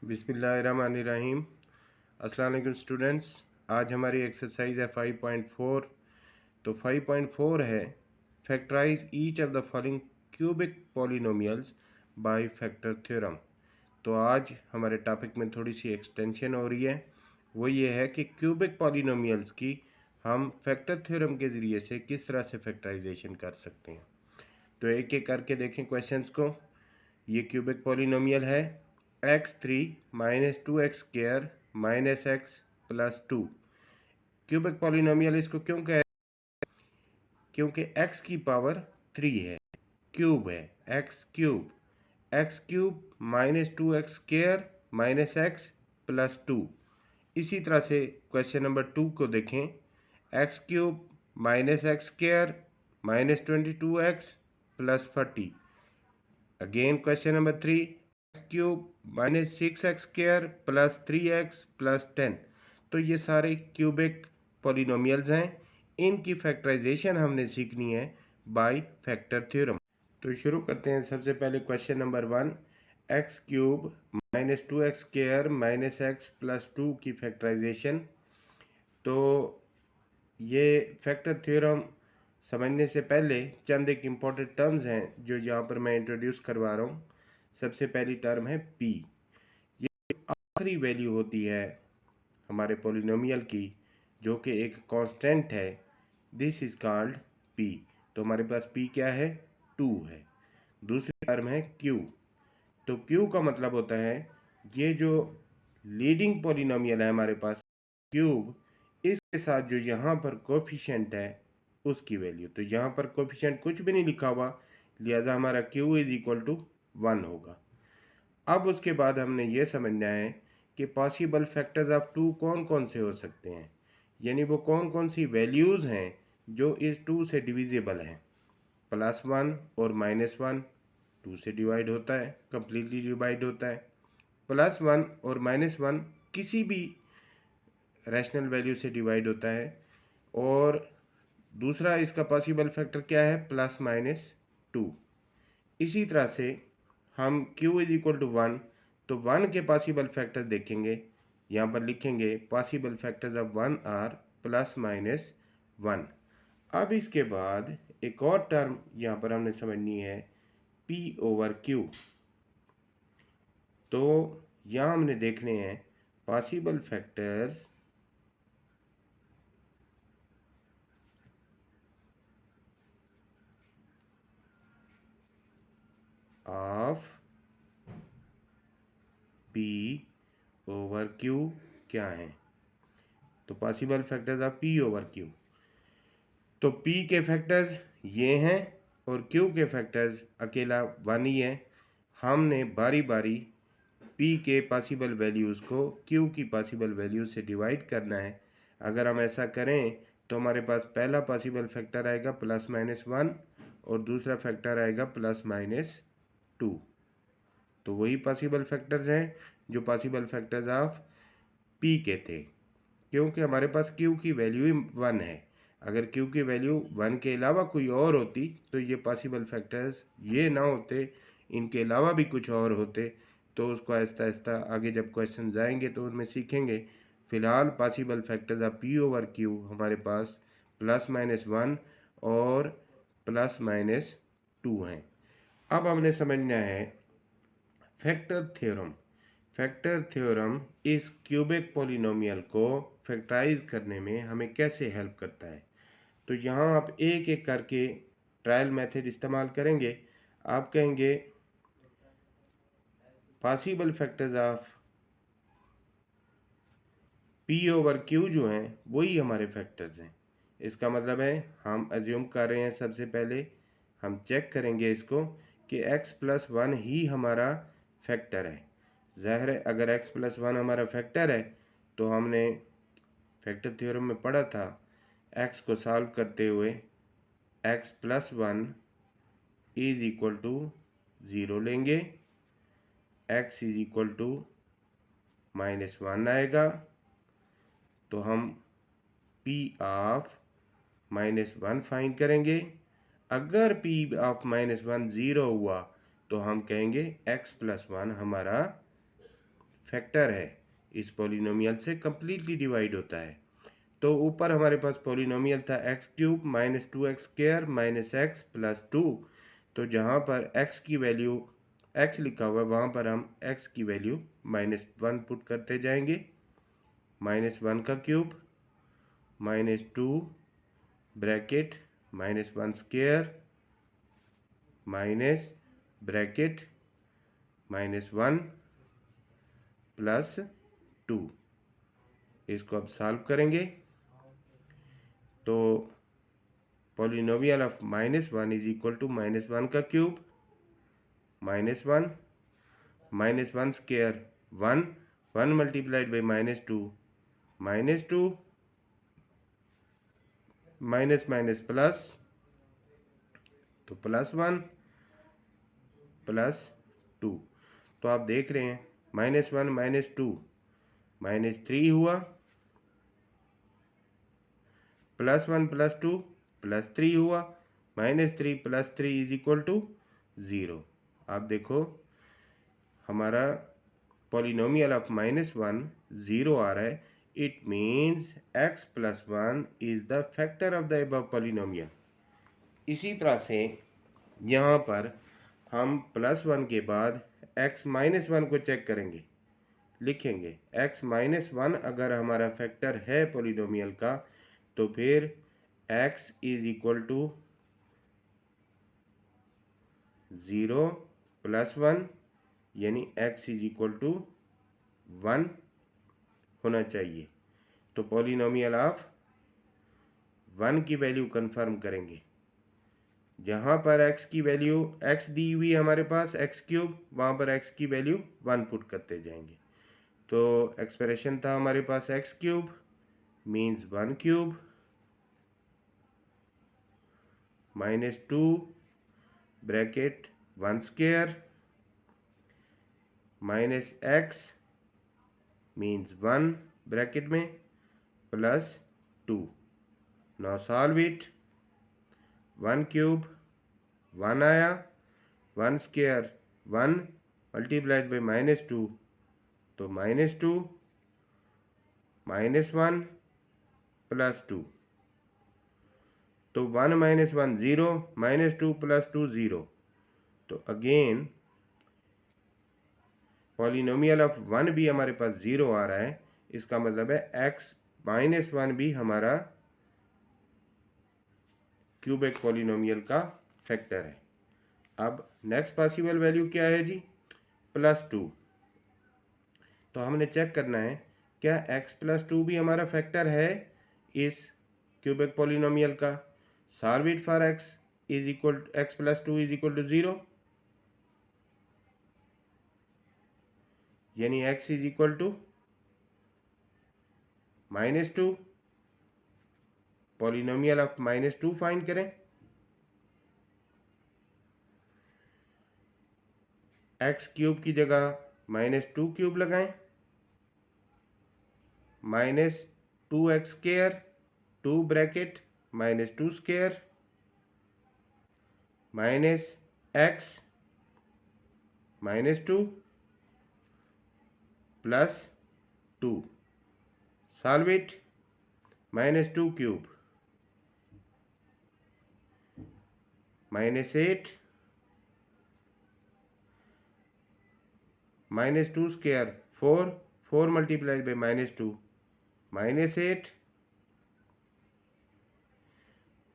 बिस्मिल्लाहिर्रहमानिर्रहीम। अस्सलाम वालेकुम स्टूडेंट्स। आज हमारी एक्सरसाइज है 5.4। तो 5.4 है factorise each of the following cubic polynomials by factor theorem. तो आज हमारे टॉपिक में थोड़ी सी एक्सटेंशन हो रही है। वो ये है कि क्यूबिक पॉलिनोमियल्स की हम फैक्टर थ्योरम के ज़रिए से किस तरह से फैक्टराइजेशन कर सकते हैं। तो एक एक करके देखें क्वेश्चंस को। ये क्यूबिक पॉलिनोमियल है x3 minus 2x² minus x plus 2। Cubic polynomial इसको क्यों कह, क्योंकि x की पावर 3 है, क्यूब है, x cube minus 2x² minus x plus 2। इसी तरह से क्वेश्चन नंबर 2 को देखें, x cube minus x² minus 22x plus 40। Again question number 3, x cube minus 6x² plus 3x plus 10। तो ये सारे क्यूबिक पॉलिनोमियल्स हैं। इनकी फैक्टराइजेशन हमने सीखनी है बाय फैक्टर थ्योरम। तो शुरू करते हैं। सबसे पहले question number 1, x cube minus 2x² minus x plus 2 की फैक्टराइजेशन। तो ये फैक्टर थ्योरम समझने से पहले चंद एक इम्पॉर्टेंट टर्म्स हैं जो यहाँ पर मैं इंट्रोड्यूस करवा रहा हूँ। सबसे पहली टर्म है p। ये आखिरी वैल्यू होती है हमारे पॉलिनोमियल की, जो कि एक कांस्टेंट है। This is called p। तो हमारे पास p क्या है, 2 है। दूसरी टर्म है q। तो q का मतलब होता है ये जो लीडिंग पॉलिनोमियल है हमारे पास क्यूब, इसके साथ जो यहाँ पर कोफिशिएंट है उसकी वैल्यू। तो यहाँ पर कोफिशिएंट कुछ भी नहीं लिखा हुआ, लिहाजा हमारा q इज इक्वल टू 1 होगा। अब उसके बाद हमने ये समझना है कि पॉसिबल फैक्टर्स ऑफ 2 कौन कौन से हो सकते हैं, यानी वो कौन कौन सी वैल्यूज़ हैं जो इस 2 से डिविजिबल हैं। +1 और -1 2 से डिवाइड होता है, कम्प्लीटली डिवाइड होता है। +1 और -1 किसी भी रैशनल वैल्यू से डिवाइड होता है। और दूसरा इसका पॉसिबल फैक्टर क्या है, +-2। इसी तरह से हम q इज इक्वल टू 1, तो 1 के पॉसिबल फैक्टर्स देखेंगे। यहाँ पर लिखेंगे पॉसिबल फैक्टर्स ऑफ 1 आर +-1। अब इसके बाद एक और टर्म यहाँ पर हमने समझनी है, p/q। तो यहाँ हमने देखने हैं पॉसिबल फैक्टर्स ऑफ p/q क्या है। तो पॉसिबल फैक्टर्स ऑफ p/q, तो p के फैक्टर्स ये हैं और q के फैक्टर्स अकेला 1 ही है। हमने बारी बारी p के पॉसिबल वैल्यूज़ को q की पॉसिबल वैल्यूज से डिवाइड करना है। अगर हम ऐसा करें तो हमारे पास पहला पॉसिबल फैक्टर आएगा +-1 और दूसरा फैक्टर आएगा +-2। तो वही पॉसिबल फैक्टर्स हैं जो पॉसिबल फैक्टर्स ऑफ p के थे, क्योंकि हमारे पास q की वैल्यू 1 है। अगर q की वैल्यू 1 के अलावा कोई और होती तो ये पॉसिबल फैक्टर्स ये ना होते, इनके अलावा भी कुछ और होते। तो उसको आहिस्ता आहिस्ता आगे जब क्वेश्चन आएंगे तो उनमें सीखेंगे। फ़िलहाल पॉसिबल फैक्टर्स ऑफ p/q हमारे पास +-1 और +-2 हैं। अब हमने समझना है फैक्टर थ्योरम। फैक्टर थ्योरम इस क्यूबिक पॉलिनोमियल को फैक्टराइज करने में हमें कैसे हेल्प करता है। तो यहाँ आप एक एक करके ट्रायल मेथड इस्तेमाल करेंगे। आप कहेंगे पॉसिबल फैक्टर्स ऑफ p/q जो हैं वही हमारे फैक्टर्स हैं। इसका मतलब है हम अज्यूम कर रहे हैं, सबसे पहले हम चेक करेंगे इसको कि x+1 ही हमारा फैक्टर है। ज़ाहिर है अगर x+1 हमारा फैक्टर है तो हमने फैक्टर थ्योरम में पढ़ा था, x को सॉल्व करते हुए x+1 इज इक्वल टू 0 लेंगे, x इज इक्वल टू -1 आएगा। तो हम p ऑफ -1 फाइंड करेंगे। अगर p ऑफ -1 0 हुआ तो हम कहेंगे x+1 हमारा फैक्टर है इस पॉलिनोमियल से कंप्लीटली डिवाइड होता है। तो ऊपर हमारे पास पॉलिनोमियल था x cube minus 2x² minus x plus 2। तो जहाँ पर x की वैल्यू x लिखा हुआ है वहाँ पर हम x की वैल्यू -1 पुट करते जाएंगे। -1 का cube -2 bracket -1² minus bracket -1 plus 2। इसको अब सॉल्व करेंगे तो polynomial of -1 is equal to -1 का cube -1 -1² 1 1 multiplied by -2 -2 minus minus plus तो +1 +2। तो आप देख रहे हैं -1 -2 -3 हुआ, +1 +2 +3 हुआ, -3 +3 इज इक्वल टू 0। आप देखो हमारा पॉलिनोमियल ऑफ -1 0 आ रहा है। It means x + 1 is the factor of the above polynomial. इसी तरह से यहाँ पर हम +1 के बाद x - 1 को चेक करेंगे, लिखेंगे x - 1 अगर हमारा फैक्टर है पॉलिनोमियल का तो फिर x इज इक्वल टू 0 + 1 यानी x इज इक्वल टू 1 होना चाहिए। तो पॉलिनोमियल ऑफ 1 की वैल्यू कंफर्म करेंगे। जहाँ पर x की वैल्यू x दी हुई है हमारे पास x³ वहाँ पर x की वैल्यू 1 पुट करते जाएंगे। तो एक्सप्रेशन था हमारे पास x³ means 1³ -2 bracket 1² minus x means 1 bracket में +2। Now solve it. 1³ 1 आया, 1² 1 मल्टीप्लाइड बाई -2 तो -2 -1 +2। तो 1 - 1 0 -2 +2 0। तो अगेन पॉलिनोमियल ऑफ 1 भी हमारे पास 0 आ रहा है। इसका मतलब है x - 1 भी हमारा क्यूबिक पॉलिनोमियल का फैक्टर है। अब नेक्स्ट पॉसिबल वैल्यू क्या है जी? +2। तो हमने चेक करना है क्या x + 2 भी हमारा फैक्टर है इस क्यूबिक पॉलिनोमियल का। Solve it for x + 2 is equal to 0 यानी x is equal to -2। Polynomial of -2 find करें। x³ की जगह -2³ लगाएं, -2x² 2 bracket -2² -x -2 +2। Solve it. -2³ -8 -2² 4 4 multiplied by -2 -8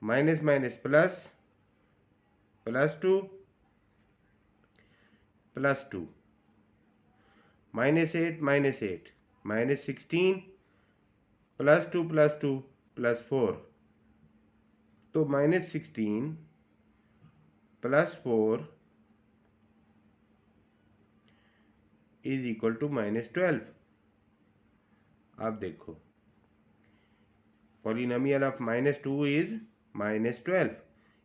minus minus plus +2 +2 -8 -8 -16 +2 +2 +4। तो -16 +4 इज इक्वल टू -12। आप देखो polynomial of -2 is -12।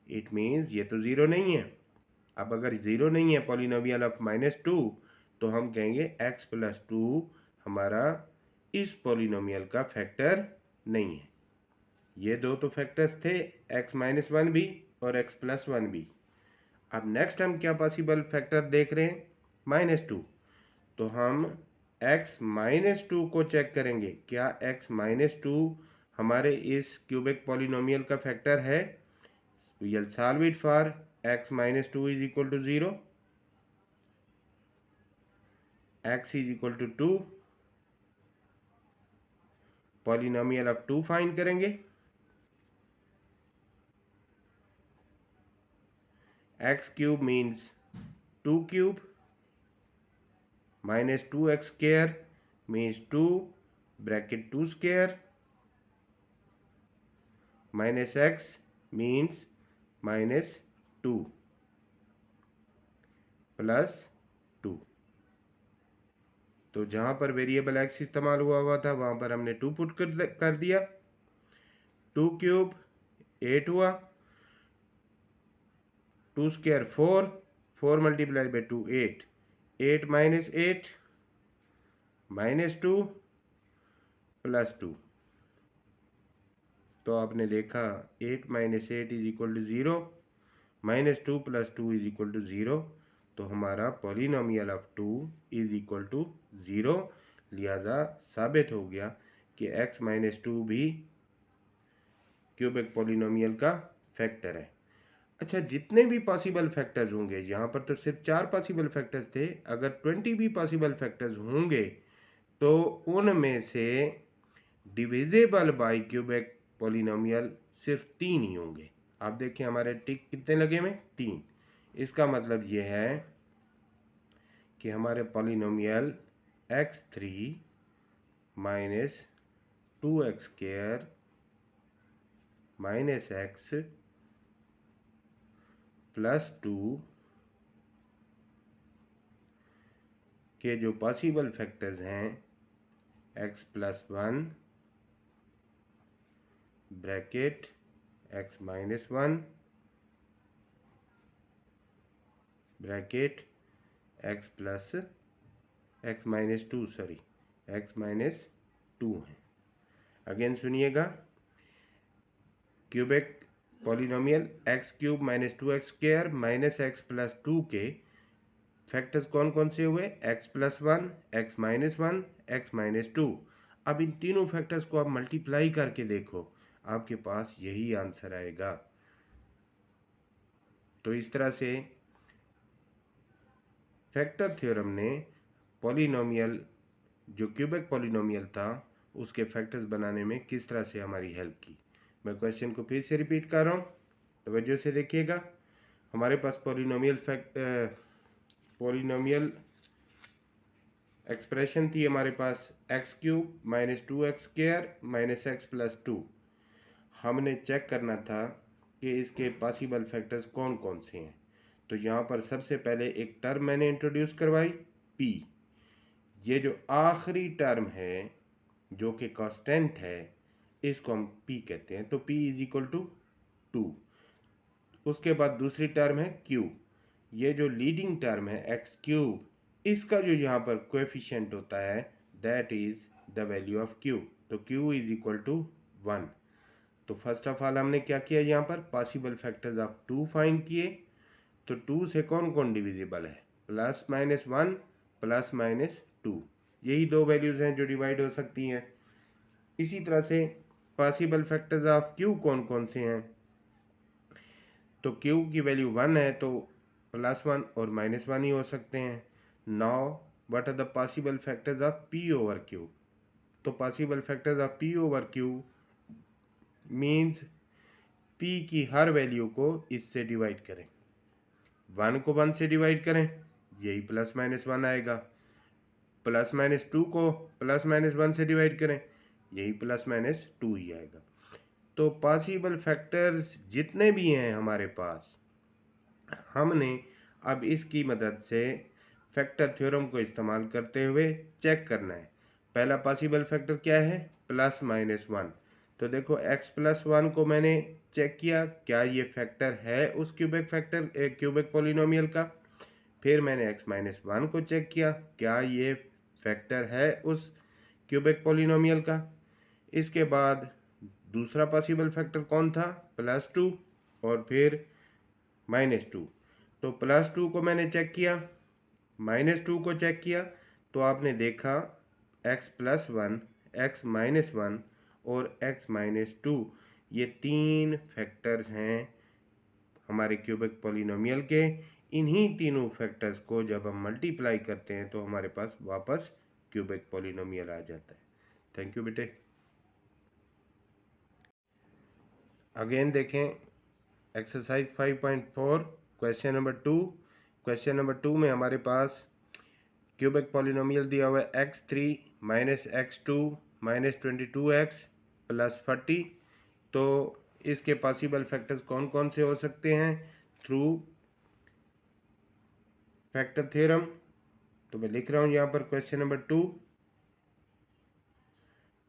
It means ये तो ज़ीरो नहीं है। अब अगर ज़ीरो नहीं है पॉलिनोमियल ऑफ -2 तो हम कहेंगे x + 2 हमारा इस पॉलिनोमियल का फैक्टर नहीं है। ये दो तो फैक्टर्स थे, x - 1 भी और x + 1 भी। अब नेक्स्ट हम क्या पॉसिबल फैक्टर देख रहे हैं? -2। तो हम x माइनस 2 को चेक करेंगे, क्या x माइनस 2 हमारे इस क्यूबिक पॉलिनोमियल का फैक्टर है? we'll solve it for x minus 2 is equal to 0, x is equal to 2, polynomial of 2 find करेंगे। x cube means 2 cube, minus 2x square means 2 bracket 2 square, minus x means minus 2 plus 2। तो जहां पर variable x इस्तेमाल हुआ था वहां पर हमने 2 पुट कर दिया। 2 क्यूब 8 हुआ, 2 square 4, 4 multiply by 2 8, 8 minus 8 minus 2 plus 2। तो आपने देखा 8 minus 8 is equal to 0, minus 2 plus 2 is equal to 0। तो हमारा polynomial of 2 is equal to 0, लिहाजा साबित हो गया कि x माइनस 2 भी क्यूबिक पॉलिनोमियल का फैक्टर है। अच्छा, जितने भी पॉसिबल फैक्टर्स होंगे, यहाँ पर तो सिर्फ 4 पॉसिबल फैक्टर्स थे, अगर 20 भी पॉसिबल फैक्टर्स होंगे तो उनमें से डिविजिबल बाय क्यूबिक पॉलिनोमियल सिर्फ 3 ही होंगे। आप देखिए हमारे टिक कितने लगे हुए? 3। इसका मतलब ये है कि हमारे polynomial x3 minus 2x square minus x plus 2 के जो पॉसिबल फैक्टर्स हैं x plus 1 bracket x minus 1 bracket x plus x minus 2 sorry x minus 2 है। अगेन सुनिएगा, cubic polynomial x cube minus 2x square minus x plus 2 के factors कौन कौन से हुए? x plus 1, x minus 1, x minus 2। अब इन तीनों factors को आप मल्टीप्लाई करके देखो, आपके पास यही आंसर आएगा। तो इस तरह से फैक्टर थ्योरम ने पॉलिनोमियल जो क्यूबिक पॉलिनोमियल था उसके फैक्टर्स बनाने में किस तरह से हमारी हेल्प की। मैं क्वेश्चन को फिर से रिपीट कर रहा हूँ, तवज्जो से देखिएगा। हमारे पास पॉलिनोमियल एक्सप्रेशन थी हमारे पास x cube minus 2x square minus x plus 2। हमने चेक करना था कि इसके पॉसिबल फैक्टर्स कौन कौन से हैं। तो यहाँ पर सबसे पहले एक टर्म मैंने इंट्रोड्यूस करवाई p। ये जो आखिरी टर्म है जो कि कांस्टेंट है, इसको हम p कहते हैं। तो p इज इक्वल टू 2। उसके बाद दूसरी टर्म है q। ये जो लीडिंग टर्म है x क्यूब, इसका जो यहाँ पर कोएफिशिएंट होता है that is the value of q। तो q इज इक्वल टू 1। तो फर्स्ट ऑफ ऑल हमने क्या किया, यहाँ पर पॉसिबल फैक्टर्स ऑफ 2 फाइंड किए। तो 2 से कौन कौन डिविजिबल है? प्लस माइनस 1 प्लस माइनस 2, यही दो वैल्यूज हैं जो डिवाइड हो सकती हैं। इसी तरह से पॉसिबल फैक्टर्स ऑफ q कौन कौन से हैं? तो q की वैल्यू 1 है तो प्लस 1 और माइनस 1 ही हो सकते हैं। Now what are the possible factors of p over q? तो possible factors of p over q means p की हर वैल्यू को इससे डिवाइड करें। 1 को 1 से डिवाइड करें, यही प्लस माइनस 1 आएगा। प्लस माइनस 2 को प्लस माइनस 1 से डिवाइड करें, यही प्लस माइनस 2 ही आएगा। तो पॉसिबल फैक्टर्स जितने भी हैं हमारे पास, हमने अब इसकी मदद से फैक्टर थ्योरम को इस्तेमाल करते हुए चेक करना है। पहला पॉसिबल फैक्टर क्या है? Plus minus 1। तो देखो x प्लस 1 को मैंने चेक किया, क्या ये फैक्टर है उस क्यूबिक पॉलिनोमियल का। फिर मैंने x माइनस 1 को चेक किया, क्या ये फैक्टर है उस क्यूबिक पॉलिनोमियल का। इसके बाद दूसरा पॉसिबल फैक्टर कौन था? प्लस 2 और फिर माइनस 2। तो प्लस 2 को मैंने चेक किया, माइनस 2 को चेक किया, तो आपने देखा x+1, x-1 और x-2 ये 3 फैक्टर्स हैं हमारे क्यूबिक पॉलिनोमियल के। इन्हीं तीनों फैक्टर्स को जब हम मल्टीप्लाई करते हैं तो हमारे पास वापस क्यूबिक पॉलिनोमियल आ जाता है। थैंक यू बेटे। अगेन देखें exercise 5.4 question number 2। Question number 2 में हमारे पास क्यूबिक पॉलिनोमियल दिया हुआ है x3 minus x2 minus 22x plus 40। तो इसके पॉसिबल फैक्टर्स कौन कौन से हो सकते हैं थ्रू फैक्टर थ्योरम। तो मैं लिख रहा हूं यहां पर question number 2।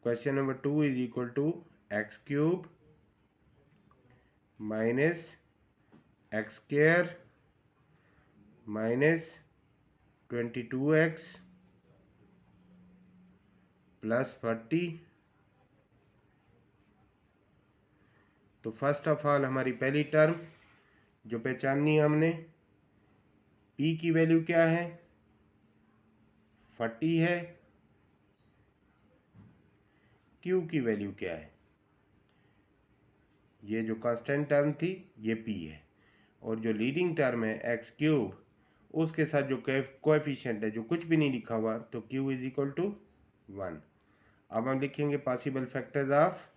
Question number 2 is equal to x cube minus x square minus 22x plus 40। तो फर्स्ट ऑफ ऑल हमारी पहली टर्म जो पहचाननी है हमने, p की वैल्यू क्या है 40 है, q की वैल्यू क्या है, ये जो कांस्टेंट टर्म थी ये p है, और जो लीडिंग टर्म है एक्स क्यूब उसके साथ जो कोएफिशिएंट है जो कुछ भी नहीं लिखा हुआ तो q इज इक्वल टू 1। अब हम लिखेंगे पॉसिबल फैक्टर्स ऑफ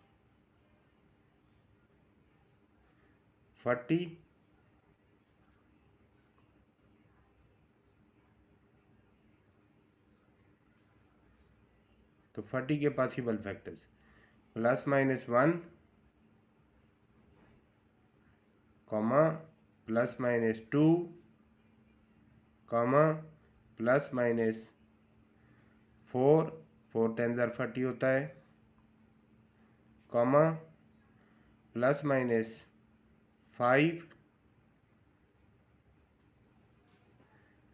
40 तो 40 के पॉसिबल फैक्टर्स +-1 कॉमा +-2 कॉमा +-4 4 10 40 होता है कॉमा +-5 5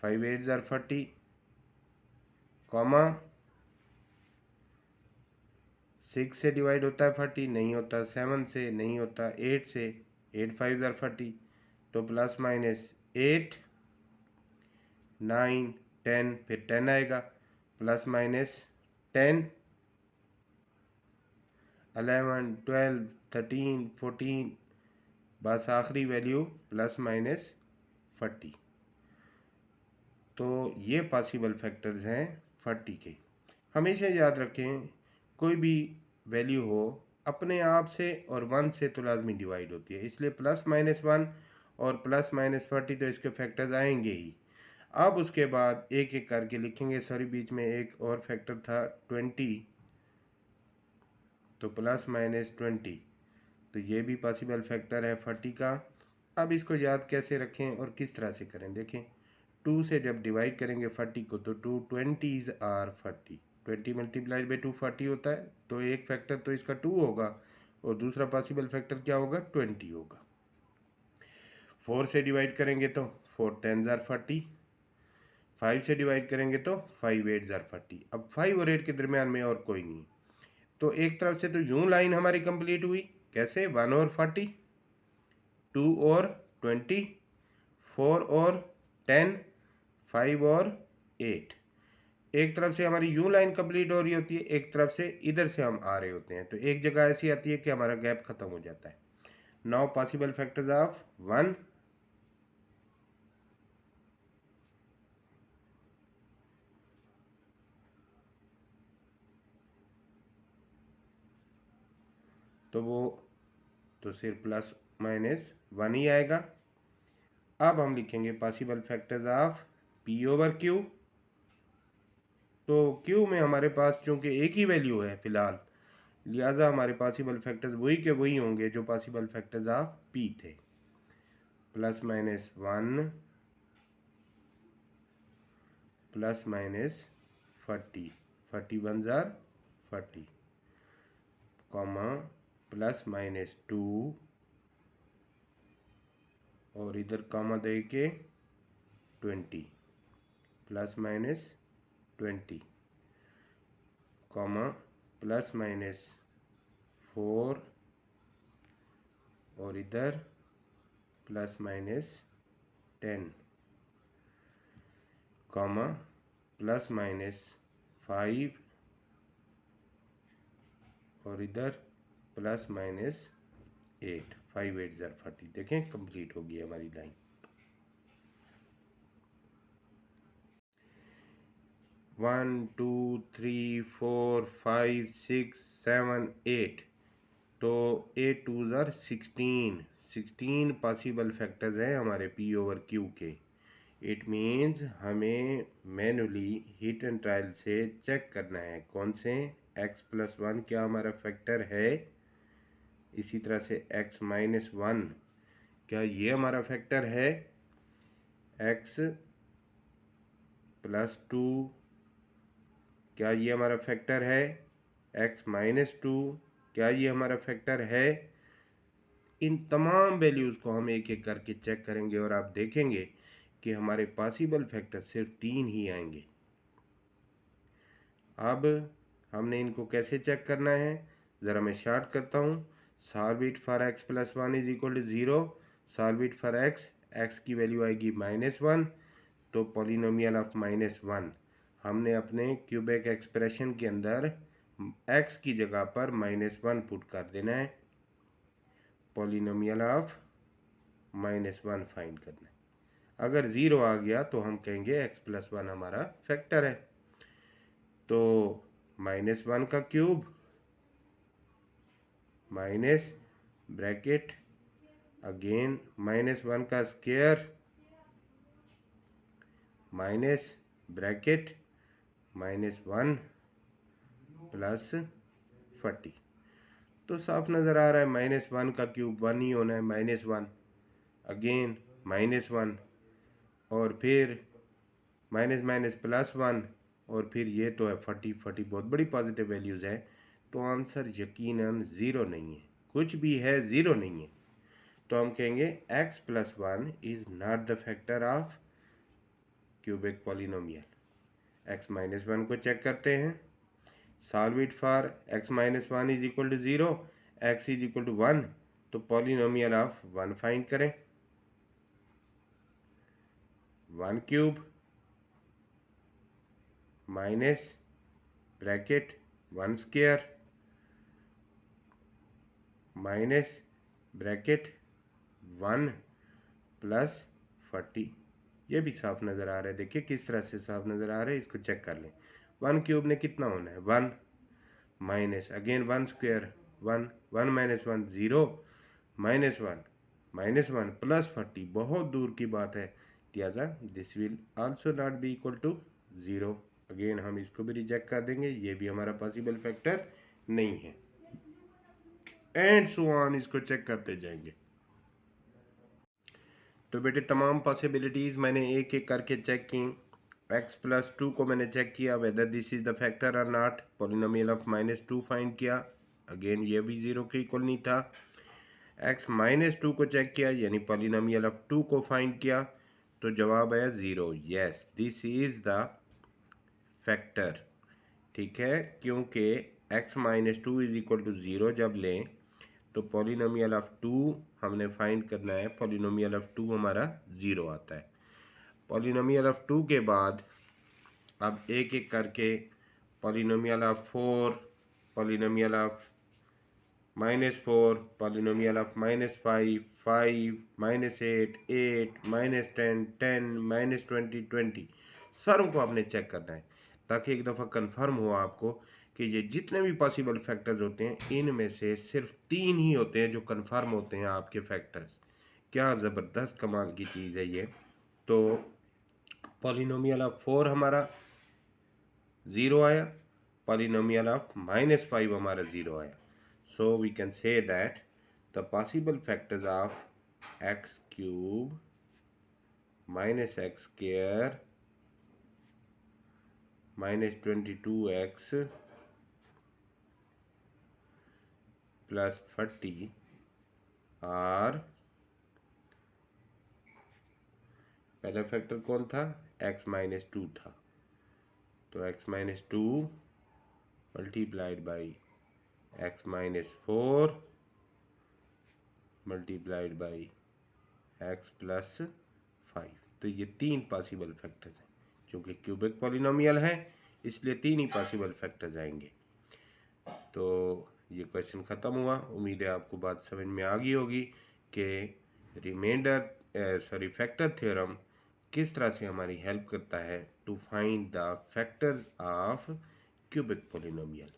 8 40 कॉमा 6 से डिवाइड होता है 40 नहीं होता, 7 से नहीं होता, 8 से 8 5 40 तो +-8 9 10 फिर 10 आएगा +-10 11 12 13 14 बस आखिरी वैल्यू +-40। तो ये पॉसिबल फैक्टर्स हैं 40 के। हमेशा याद रखें कोई भी वैल्यू हो अपने आप से और 1 से तो लाजमी डिवाइड होती है, इसलिए +-1 और +-40 तो इसके फैक्टर्स आएंगे ही। अब उसके बाद एक एक करके लिखेंगे। सॉरी बीच में एक और फैक्टर था 20 तो +-20 तो ये भी पॉसिबल फैक्टर है 40 का। अब इसको याद कैसे रखें और किस तरह से करें देखें। 2 से जब डिवाइड करेंगे 40 को तो 2 20s आर 40 20 मल्टीप्लाइड बाई 2 40 होता है, तो एक फैक्टर तो इसका 2 होगा और दूसरा पॉसिबल फैक्टर क्या होगा 20 होगा। 4 से डिवाइड करेंगे तो 4 10s आर 40, 5 से डिवाइड करेंगे तो 5 8s आर 40। अब 5 और 8 के दरमियान में और कोई नहीं, तो एक तरफ से तो यूं लाइन हमारी कंप्लीट हुई कैसे 1 और 40 2 और 20 4 और 10 5 और 8। एक तरफ से हमारी यूं लाइन कंप्लीट हो रही होती है, एक तरफ से इधर से हम आ रहे होते हैं, तो एक जगह ऐसी आती है कि हमारा गैप खत्म हो जाता है। नाउ पॉसिबल फैक्टर्स ऑफ 1 तो वो तो सिर्फ +-1 ही आएगा। अब हम लिखेंगे पॉसिबल फैक्टर्स ऑफ p/q। तो q में हमारे पास चूंकि एक ही वैल्यू है फिलहाल, लिहाजा हमारे पॉसिबल फैक्टर्स वही के वही होंगे जो पॉसिबल फैक्टर्स ऑफ p थे। +-1 +-40 40 1s आर 40 कॉमा +-2 और इधर कॉमा दे के 20 +-20 कॉमा +-4 और इधर +-10 कॉमा प्लस माइनस 5 और इधर प्लस माइनस 8, 5 8 ज़र 40। देखें कंप्लीट होगी हमारी लाइन। 1 2 3 4 5 6 7 8, तो 8 2 ज़र 16 पॉसिबल फैक्टर्स हैं हमारे P ओवर Q के। इट मीन्स हमें मैनुअली हीट एंड ट्रायल से चेक करना है कौन से x+1 क्या हमारा फैक्टर है, इसी तरह से x-1 क्या ये हमारा फैक्टर है, x+2 क्या ये हमारा फैक्टर है, x-2 क्या ये हमारा फैक्टर है। इन तमाम वैल्यूज़ को हम एक एक करके चेक करेंगे और आप देखेंगे कि हमारे पॉसिबल फैक्टर सिर्फ 3 ही आएंगे। अब हमने इनको कैसे चेक करना है, ज़रा मैं शार्ट करता हूँ। Solve it for x+1 is equal to 0, solve it for x की वैल्यू आएगी -1, तो पॉलिनोमियल ऑफ -1 हमने अपने क्यूबिक एक्सप्रेशन के अंदर x की जगह पर -1 पुट कर देना है, पॉलिनोमियल ऑफ -1 फाइंड करना है। अगर 0 आ गया तो हम कहेंगे x+1 हमारा फैक्टर है। तो -1 का क्यूब माइनस ब्रैकेट अगेन -1 का स्क्वायर माइनस ब्रैकेट -1 प्लस 40। तो साफ नज़र आ रहा है -1 का क्यूब 1 ही होना है, -1 अगेन -1 और फिर माइनस माइनस +1 और फिर ये तो है 40 बहुत बड़ी पॉजिटिव वैल्यूज़ है, तो आंसर यकीनन 0 नहीं है, कुछ भी है 0 नहीं है। तो हम कहेंगे x+1 is not the factor of cubic polynomial. x-1 को चेक करते हैं, solve it for x-1 is equal to 0, x is equal to 1, तो पॉलिनोमियल ऑफ 1 फाइंड करें। 1 cube minus bracket 1 square minus bracket 1 plus 40। ये भी साफ नज़र आ रहा है, देखिए किस तरह से साफ नज़र आ रहा है, इसको चेक कर लें। 1 क्यूब ने कितना होना है 1 minus again 1 square 1 1 minus 1 0 -1 plus 40, बहुत दूर की बात है, लिहाजा this will also not be equal to 0। Again हम इसको भी रिजेक्ट कर देंगे, ये भी हमारा पॉसिबल फैक्टर नहीं है, एंड सो ऑन इसको चेक करते जाएंगे। तो बेटे तमाम पॉसिबिलिटीज़ मैंने एक एक करके चेक की। x+2 को मैंने चेक किया whether this is the factor और नॉट, पॉलिनोमियल ऑफ -2 फाइंड किया, अगेन ये भी 0 के इक्वल नहीं था। x-2 को चेक किया यानी पॉलिनोमियल ऑफ 2 को फाइंड किया, तो जवाब आया 0। Yes this is the factor, ठीक है, क्योंकि x-2 इज इक्वल टू 0 जब लें तो पॉलिनोमियल ऑफ 2 हमने फाइंड करना है, पॉलिनोमियल ऑफ 2 हमारा 0 आता है। पॉलिनोमियल ऑफ 2 के बाद अब एक एक करके polynomial of 4, polynomial of -4, polynomial of -5 5 -8 8 -10 10 -20 20 सारों को आपने चेक करना है, ताकि एक दफ़ा कंफर्म हो आपको कि ये जितने भी पॉसिबल फैक्टर्स होते हैं इनमें से सिर्फ 3 ही होते हैं जो कंफर्म होते हैं आपके फैक्टर्स। क्या ज़बरदस्त कमाल की चीज़ है ये। तो पॉलिनोमियल ऑफ 4 हमारा 0 आया, पॉलिनोमियल ऑफ -5 हमारा 0 आया। So we can say that the possible factors of x cube minus x square minus 22x plus 40 are, पहला फैक्टर कौन था, x-2 था, तो x-2 multiplied by x-4 multiplied by x+5। तो ये 3 पॉसिबल फैक्टर्स हैं चूँकि क्यूबिक पॉलिनोमियल है इसलिए 3 ही पॉसिबल फैक्टर्स आएंगे। तो ये क्वेश्चन ख़त्म हुआ। उम्मीद है आपको बात समझ में आ गई होगी कि फैक्टर थ्योरम किस तरह से हमारी हेल्प करता है to find the factors of cubic polynomial.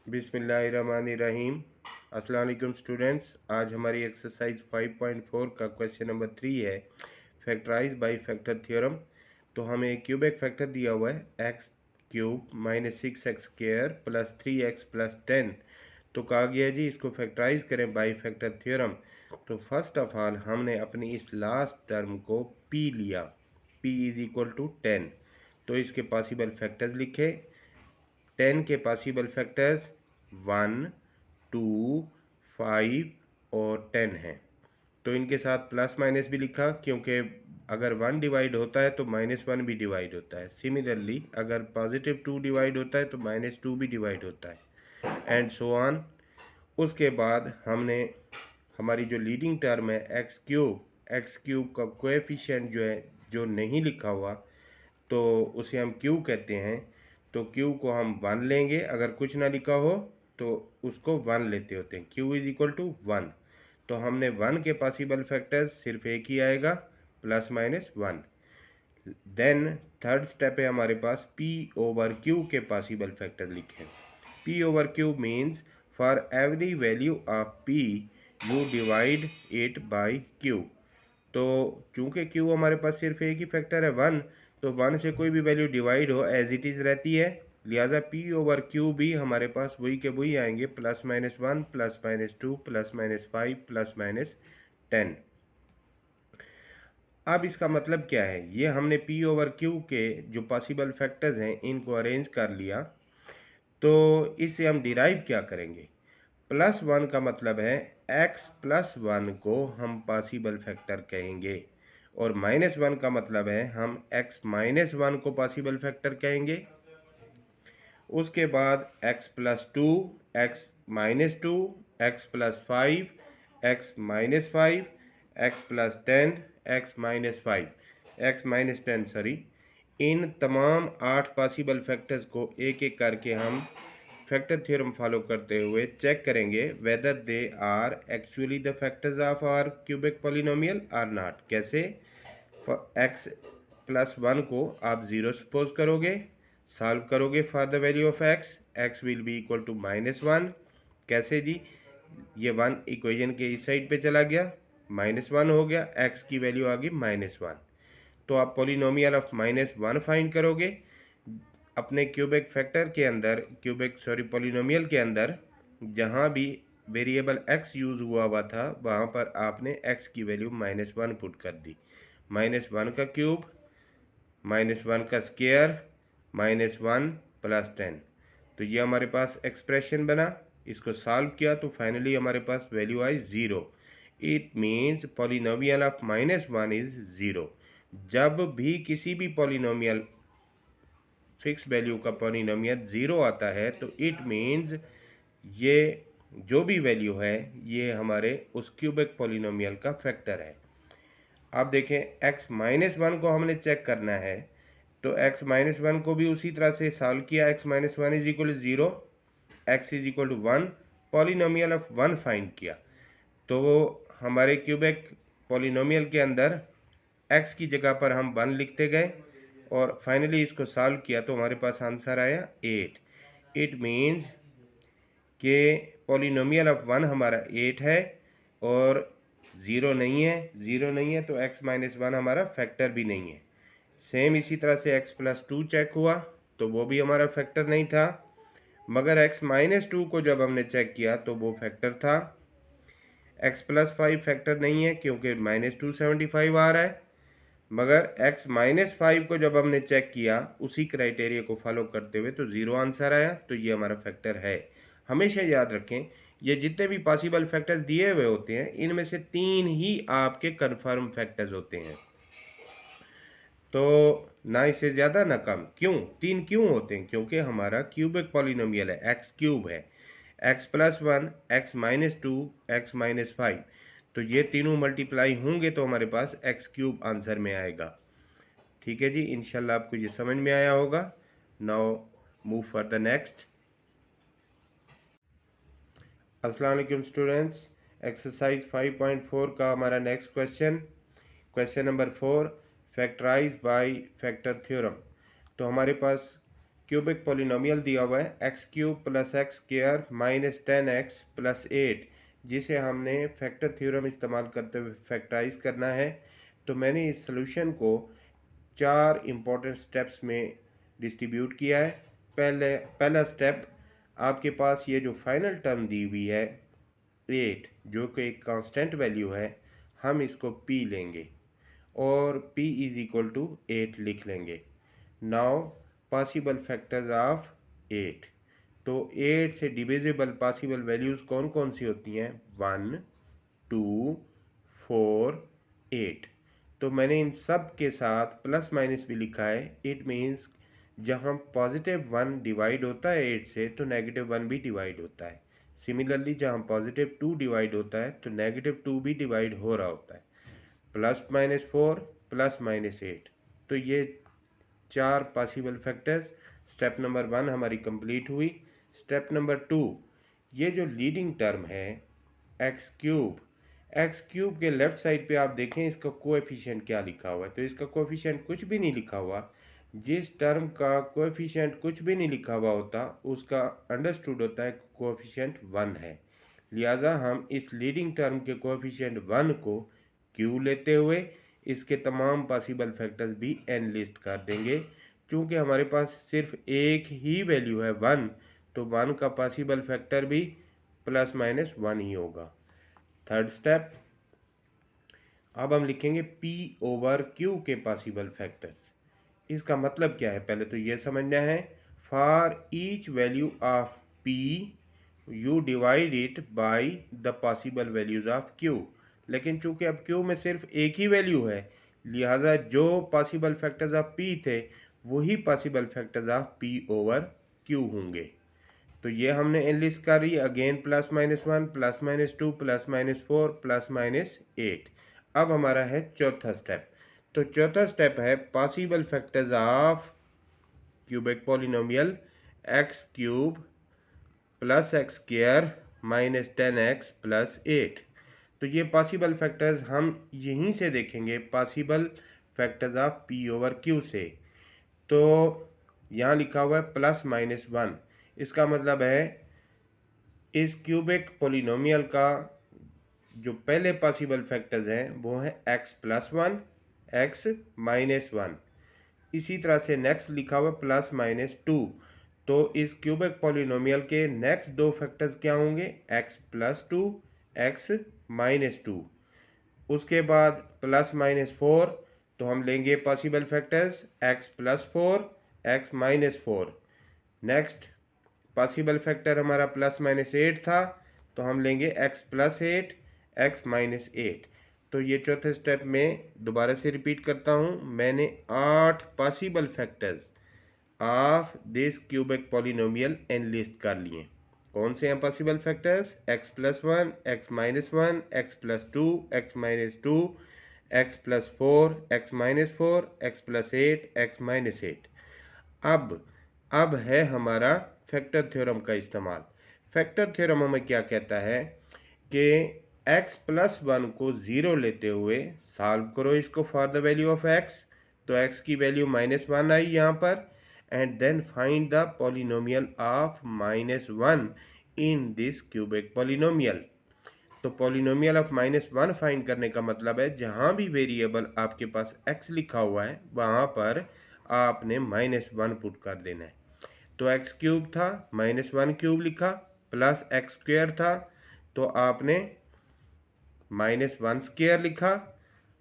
बिस्मिल्लाहिर्रहमानिर्रहीम। अस्सलाम वालेकुम स्टूडेंट्स, आज हमारी एक्सरसाइज 5.4 का क्वेश्चन नंबर 3 है फैक्टराइज बाय फैक्टर थ्योरम। तो हमें क्यूबिक फैक्टर दिया हुआ है x cube minus 6x square plus 3x plus 10। तो कहा गया जी इसको फैक्टराइज करें बाय फैक्टर थ्योरम। तो फर्स्ट ऑफ ऑल हमने अपनी इस लास्ट टर्म को p लिया, p इज इक्वल टू 10। तो इसके पॉसिबल फैक्टर्स लिखे। 10 के पॉसिबल फैक्टर्स 1, 2, 5 और 10 हैं। तो इनके साथ प्लस माइनस भी लिखा, क्योंकि अगर 1 डिवाइड होता है तो -1 भी डिवाइड होता है। सिमिलरली अगर पॉजिटिव 2 डिवाइड होता है तो -2 भी डिवाइड होता है, एंड सो ऑन। उसके बाद हमने हमारी जो लीडिंग टर्म है एक्स क्यूब का कोएफिशिएंट जो है, जो नहीं लिखा हुआ, तो उसे हम क्यू कहते हैं। तो क्यू को हम 1 लेंगे, अगर कुछ ना लिखा हो तो उसको 1 लेते होते हैं। Q is equal to 1। तो हमने 1 के पॉसिबल फैक्टर्स सिर्फ एक ही आएगा, +-1। देन थर्ड स्टेप है हमारे पास p ओवर q के पॉसिबल फैक्टर लिखें। p over q means for every value of p you divide it by q। तो चूंकि q हमारे पास सिर्फ एक ही फैक्टर है 1, तो 1 से कोई भी वैल्यू डिवाइड हो एज इट इज़ रहती है, लिहाजा p ओवर q भी हमारे पास वही के वही आएंगे, +-1 +-2 +-5 +-10। अब इसका मतलब क्या है, ये हमने p ओवर q के जो पॉसिबल फैक्टर्स हैं इनको अरेंज कर लिया। तो इससे हम डिराइव क्या करेंगे, +1 का मतलब है x +1 को हम पॉसिबल फैक्टर कहेंगे, और -1 का मतलब है हम x -1 को पॉसिबल फैक्टर कहेंगे। उसके बाद x +2, x -2, x +5, x -5, x +10, x -10 sorry. इन तमाम 8 पॉसिबल फैक्टर्स को एक एक करके हम फैक्टर थ्योरम फॉलो करते हुए चेक करेंगे whether they are actually the factors of our cubic polynomial are not. कैसे, x +1 को आप 0 सपोज करोगे, सॉल्व करोगे for the value of x will be equal to -1। कैसे जी, ये 1 इक्वेशन के इस साइड पे चला गया, -1 हो गया, x की वैल्यू आ गई -1। तो आप पॉलिनोमियल ऑफ -1 फाइंड करोगे अपने क्यूबिक फैक्टर के अंदर, पॉलिनोमियल के अंदर जहाँ भी वेरिएबल x यूज़ हुआ था वहाँ पर आपने x की वैल्यू -1 पुट कर दी। -1 का क्यूब, -1 का स्क्वायर, -1 +10। तो ये हमारे पास एक्सप्रेशन बना। इसको सॉल्व किया तो फाइनली हमारे पास वैल्यू आई 0। It means polynomial of -1 is 0। जब भी किसी भी पॉलिनोमियल फिक्स वैल्यू का पॉलिनोमियल 0 आता है तो इट मीन्स ये जो भी वैल्यू है ये हमारे उस क्यूबिक पॉलिनोमियल का फैक्टर है। अब देखें x -1 को हमने चेक करना है, तो x -1 को भी उसी तरह से सॉल्व किया। x -1 is equal to 0, x is equal to 1, polynomial of 1 find किया। तो हमारे क्यूबिक पॉलिनोमियल के अंदर x की जगह पर हम 1 लिखते गए और फाइनली इसको सॉल्व किया तो हमारे पास आंसर आया 8। इट मीन्स कि पॉलिनोमियल ऑफ 1 हमारा 8 है और 0 नहीं है तो x -1 हमारा फैक्टर भी नहीं है। सेम इसी तरह से x +2 चेक हुआ तो वो भी हमारा फैक्टर नहीं था, मगर x -2 को जब हमने चेक किया तो वो फैक्टर था। x +5 फैक्टर नहीं है क्योंकि -275 आ रहा है, मगर x -5 को जब हमने चेक किया उसी क्राइटेरिया को फॉलो करते हुए तो 0 आंसर आया, तो ये हमारा फैक्टर है। हमेशा याद रखें, ये जितने भी पॉसिबल फैक्टर्स दिए हुए होते हैं इनमें से 3 ही आपके कन्फर्म फैक्टर्स होते हैं, तो ना इससे ज़्यादा ना कम। क्यों 3 क्यों होते हैं? क्योंकि हमारा क्यूबिक पॉलिनोमियल है, एक्स क्यूब है, x+1, x-2, x-5, तो ये तीनों मल्टीप्लाई होंगे तो हमारे पास एक्स क्यूब आंसर में आएगा। ठीक है जी, इंशाल्लाह आपको ये समझ में आया होगा। Now move for the next. अस्सलाम वालेकुम स्टूडेंट्स, एक्सरसाइज 5.4 का हमारा next question number 4, factorise by factor theorem. तो हमारे पास क्यूबिक पॉलिनोमियल दिया हुआ है x³ + x² - 10x + 8, जिसे हमने फैक्टर थ्योरम इस्तेमाल करते हुए फैक्टराइज करना है। तो मैंने इस सोल्यूशन को 4 इम्पोर्टेंट स्टेप्स में डिस्ट्रीब्यूट किया है। पहला स्टेप, आपके पास ये जो फाइनल टर्म दी हुई है 8, जो कि एक कांस्टेंट वैल्यू है, हम इसको p लेंगे और p = 8 लिख लेंगे। नाउ पॉसिबल फैक्टर्स ऑफ 8, तो 8 से डिविजिबल पॉसिबल वैल्यूज़ कौन कौन सी होती हैं? 1, 2, 4, 8। तो मैंने इन सब के साथ प्लस माइनस भी लिखा है। इट मीन्स जहाँ +1 डिवाइड होता है 8 से तो -1 भी डिवाइड होता है। सिमिलरली जहाँ +2 डिवाइड होता है तो -2 भी डिवाइड हो रहा होता है। +-4 +-8, तो ये 4 पॉसिबल फैक्टर्स। स्टेप नंबर 1 हमारी कंप्लीट हुई। स्टेप नंबर 2, ये जो लीडिंग टर्म है x³ के लेफ्ट साइड पे आप देखें इसका कोएफिशिएंट क्या लिखा हुआ है, तो इसका कोएफिशिएंट कुछ भी नहीं लिखा हुआ। जिस टर्म का कोएफिशिएंट कुछ भी नहीं लिखा हुआ होता उसका अंडरस्टूड होता है कोएफिशिएंट 1 है। लिहाजा हम इस लीडिंग टर्म के कोएफिशिएंट 1 को q लेते हुए इसके तमाम पॉसिबल फैक्टर्स भी n लिस्ट कर देंगे। क्योंकि हमारे पास सिर्फ एक ही वैल्यू है 1, तो 1 का पॉसिबल फैक्टर भी ±1 ही होगा। थर्ड स्टेप, अब हम लिखेंगे p/q के पॉसिबल फैक्टर्स। इसका मतलब क्या है पहले तो ये समझना है। For each value of p you divide it by the possible values of q। लेकिन चूंकि अब q में सिर्फ एक ही वैल्यू है, लिहाजा जो पॉसिबल फैक्टर्स ऑफ p थे वही पॉसिबल फैक्टर्स ऑफ p/q होंगे। तो ये हमने एनलिस्ट कर रही अगेन +-1 +-2 +-4 +-8। अब हमारा है चौथा स्टेप। तो चौथा स्टेप है possible factors of cubic polynomial x³ + x² - 10x + 8। तो ये पॉसिबल फैक्टर्स हम यहीं से देखेंगे, पॉसिबल फैक्टर्स ऑफ p/q से। तो यहाँ लिखा हुआ है +-1, इसका मतलब है इस क्यूबिक पॉलिनोमियल का जो पहले पॉसिबल फैक्टर्स हैं वो है x+1, x-1। इसी तरह से नेक्स्ट लिखा हुआ +-2, तो इस क्यूबिक पॉलिनोमियल के नेक्स्ट दो फैक्टर्स क्या होंगे? x+2, x-2। उसके बाद +-4, तो हम लेंगे possible factors x+4, x-4। Next possible factor हमारा +-8 था, तो हम लेंगे x+8, x-8। तो ये चौथे स्टेप में दोबारा से रिपीट करता हूँ, मैंने 8 possible factors of this cubic polynomial enlist कर लिए। कौन से हैं possible factors? x+1, x-1, x+2, x-2, x+4, x-4, x+8, x-8। अब है हमारा फैक्टर थ्योरम का इस्तेमाल। फैक्टर थ्योरम हमें क्या कहता है कि x+1 को 0 लेते हुए सॉल्व करो इसको for the value of x। तो x की वैल्यू -1 आई यहाँ पर, and then find the polynomial of -1 in this cubic polynomial. तो पॉलिनोमियल ऑफ -1 फाइंड करने का मतलब है जहाँ भी वेरिएबल आपके पास x लिखा हुआ है वहाँ पर आपने -1 पुट कर देना है। तो x³ था, -1³ लिखा, प्लस x² था तो आपने -1² लिखा,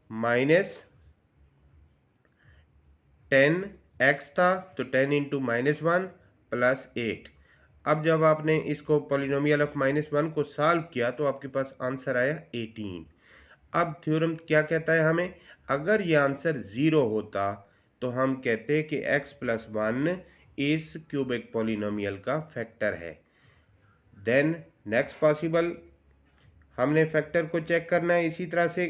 -10x था तो 10 × -1 + 8। अब जब आपने इसको पॉलिनोमियल ऑफ -1 को सॉल्व किया तो आपके पास आंसर आया 18। अब थ्योरम क्या कहता है हमें, अगर ये आंसर 0 होता तो हम कहते कि x+1 इस क्यूबिक पॉलिनोमियल का फैक्टर है। देन नेक्स्ट पॉसिबल हमने फैक्टर को चेक करना है इसी तरह से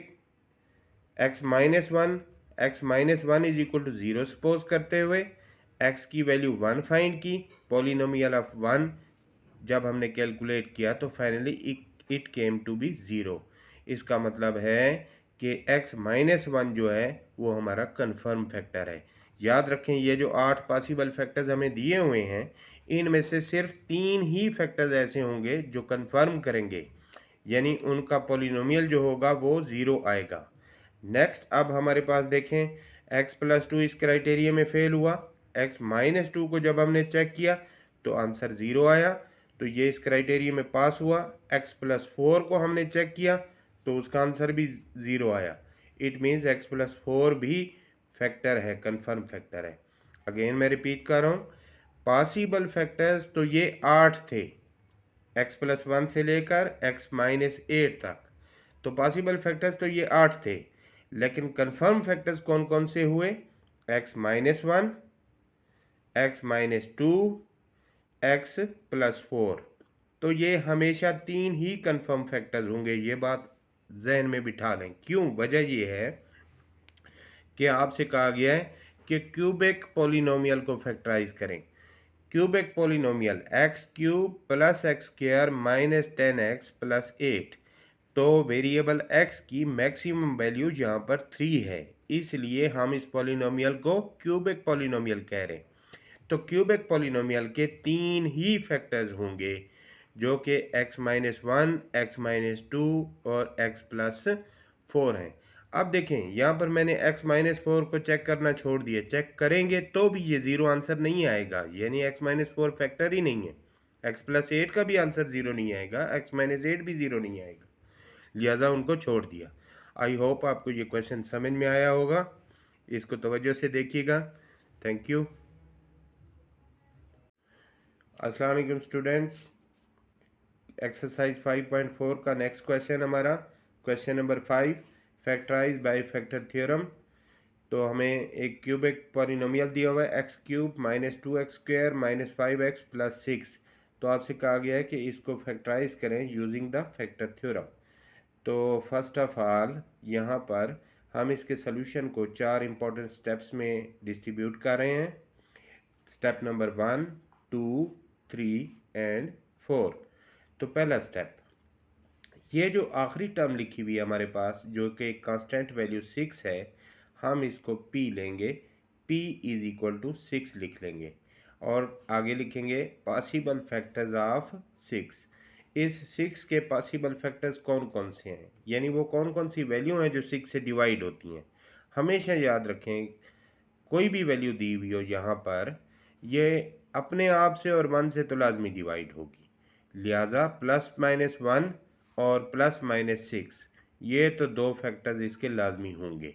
x-1 is equal to 0 suppose करते हुए x की वैल्यू 1 फाइंड की, पॉलिनोमियल ऑफ 1 जब हमने कैलकुलेट किया तो finally it came to be 0। इसका मतलब है कि x-1 जो है वो हमारा कंफर्म फैक्टर है। याद रखें ये जो 8 पॉसिबल फैक्टर्स हमें दिए हुए हैं इनमें से सिर्फ 3 ही फैक्टर्स ऐसे होंगे जो कंफर्म करेंगे, यानी उनका पॉलिनोमियल जो होगा वो 0 आएगा। नेक्स्ट अब हमारे पास देखें x+2 इस क्राइटेरिया में फेल हुआ, x-2 को जब हमने चेक किया तो आंसर 0 आया, तो ये इस क्राइटेरिया में पास हुआ। x+4 को हमने चेक किया तो उसका आंसर भी 0 आया। इट मीन्स x+4 भी फैक्टर है, कंफर्म फैक्टर है। अगेन मैं रिपीट कर रहा हूँ, पॉसिबल फैक्टर्स तो ये 8 थे, x+1 से लेकर x-8 तक, तो पॉसिबल फैक्टर्स तो ये 8 थे, लेकिन कंफर्म फैक्टर्स कौन कौन से हुए, x-1, x-2, x+4। तो ये हमेशा 3 ही कंफर्म फैक्टर्स होंगे, ये बात जहन में बिठा लें। क्यों, वजह ये है कि आपसे कहा गया है कि क्यूबिक पॉलिनोमियल को फैक्टराइज करें। Cubic polynomial x³ + x² - 10x + 8, तो वेरिएबल x की मैक्सिमम वैल्यू यहाँ पर 3 है, इसलिए हम इस पॉलिनोमियल को क्यूबिक पॉलिनोमियल कह रहे हैं। तो क्यूबिक पॉलिनोमियल के 3 ही फैक्टर्स होंगे जो कि x-1, x-2 और x+4 हैं। अब देखें यहाँ पर मैंने x-4 को चेक करना छोड़ दिया, चेक करेंगे तो भी ये 0 आंसर नहीं आएगा, यानी x-4 फैक्टर ही नहीं है। x+8 का भी आंसर 0 नहीं आएगा, x-8 भी 0 नहीं आएगा, लिहाजा उनको छोड़ दिया। आई होप आपको ये क्वेश्चन समझ में आया होगा, इसको तवज्जो से देखिएगा। Thank you. अस्सलाम वालेकुम स्टूडेंट्स, एक्सरसाइज 5.4 का नेक्स्ट क्वेश्चन हमारा question number 5, factorise by factor theorem. तो हमें एक क्यूबिक पॉलिनोमियल दिया हुआ है x³ - 2x² - 5x + 6। तो आपसे कहा गया है कि इसको फैक्टराइज करें यूजिंग द फैक्टर थ्योरम। तो फर्स्ट ऑफ ऑल यहाँ पर हम इसके सोल्यूशन को 4 इंपॉर्टेंट स्टेप्स में डिस्ट्रीब्यूट कर रहे हैं। Step number 1, 2, 3 and 4। तो पहला स्टेप, ये जो आखिरी टर्म लिखी हुई है हमारे पास जो कि कांस्टेंट वैल्यू 6 है, हम इसको p लेंगे, p = 6 लिख लेंगे और आगे लिखेंगे पॉसिबल फैक्टर्स ऑफ 6। इस 6 के पॉसिबल फैक्टर्स कौन कौन से हैं, यानी वो कौन कौन सी वैल्यू हैं जो 6 से डिवाइड होती हैं। हमेशा याद रखें कोई भी वैल्यू दी हुई हो यहाँ पर, ये अपने आप से और 1 से तो लाजमी डिवाइड होगी, लिहाजा +-1 और +-6 ये तो 2 फैक्टर्स इसके लाजमी होंगे।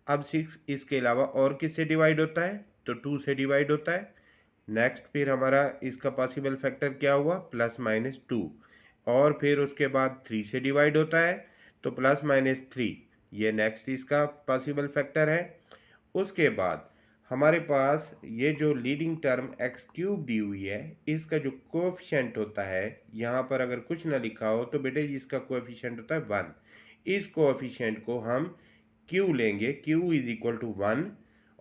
अब 6 इसके अलावा और किससे डिवाइड होता है, तो 2 से डिवाइड होता है। नेक्स्ट फिर हमारा इसका पॉसिबल फैक्टर क्या हुआ, +-2, और फिर उसके बाद 3 से डिवाइड होता है, तो +-3 ये नेक्स्ट इसका पॉसिबल फैक्टर है। उसके बाद हमारे पास ये जो लीडिंग टर्म x³ दी हुई है, इसका जो कोएफिशिएंट होता है, यहाँ पर अगर कुछ ना लिखा हो तो बेटे इसका कोएफिशिएंट होता है 1। इस कोएफिशिएंट को हम q लेंगे, q = 1,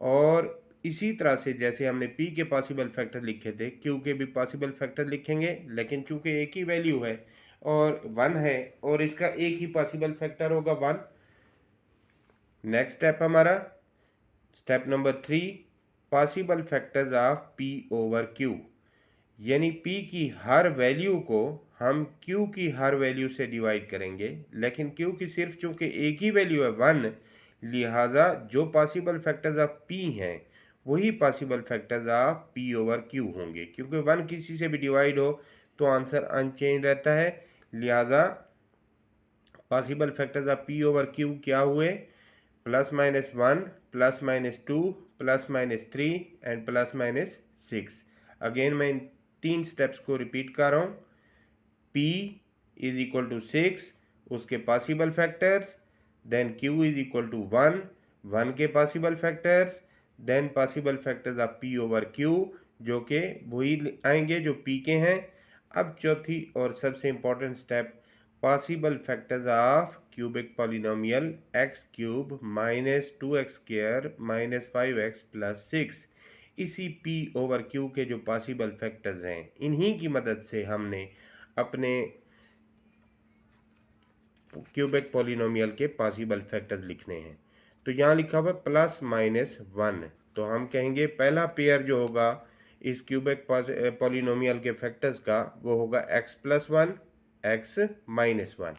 और इसी तरह से जैसे हमने p के पॉसिबल फैक्टर लिखे थे, q के भी पॉसिबल फैक्टर लिखेंगे, लेकिन चूंकि एक ही वैल्यू है और 1 है और इसका एक ही पॉसिबल फैक्टर होगा 1। नेक्स्ट स्टेप हमारा step number 3, possible factors of p/q, यानी p की हर वैल्यू को हम q की हर वैल्यू से डिवाइड करेंगे, लेकिन q की सिर्फ चूंकि एक ही वैल्यू है 1, लिहाजा जो पॉसिबल फैक्टर्स ऑफ p हैं वही पॉसिबल फैक्टर्स ऑफ p/q होंगे, क्योंकि 1 किसी से भी डिवाइड हो तो आंसर अनचेंज रहता है, लिहाजा पॉसिबल फैक्टर्स ऑफ p/q क्या हुए, +-1, +-2, +-3 एंड +-6। अगेन मैं तीन स्टेप्स को रिपीट कर रहा हूँ। p इज इक्वल टू 6, उसके possible factors, then q is equal to 1, 1 के possible factors, then possible factors of p over q जो कि वही आएंगे जो p के हैं। अब चौथी और सबसे important step, possible factors of cubic polynomial x cube minus 2x square minus 5x plus 6। इसी p ओवर q के जो पॉसिबल फैक्टर्स हैं, इन्हीं की मदद से हमने अपने क्यूबिक पॉलिनोमियल के पॉसिबल फैक्टर्स लिखने हैं। तो यहाँ लिखा हुआ प्लस माइनस 1, तो हम कहेंगे पहला पेयर जो होगा इस क्यूबिक पॉलिनोमियल के फैक्टर्स का वो होगा x प्लस 1 x माइनस 1।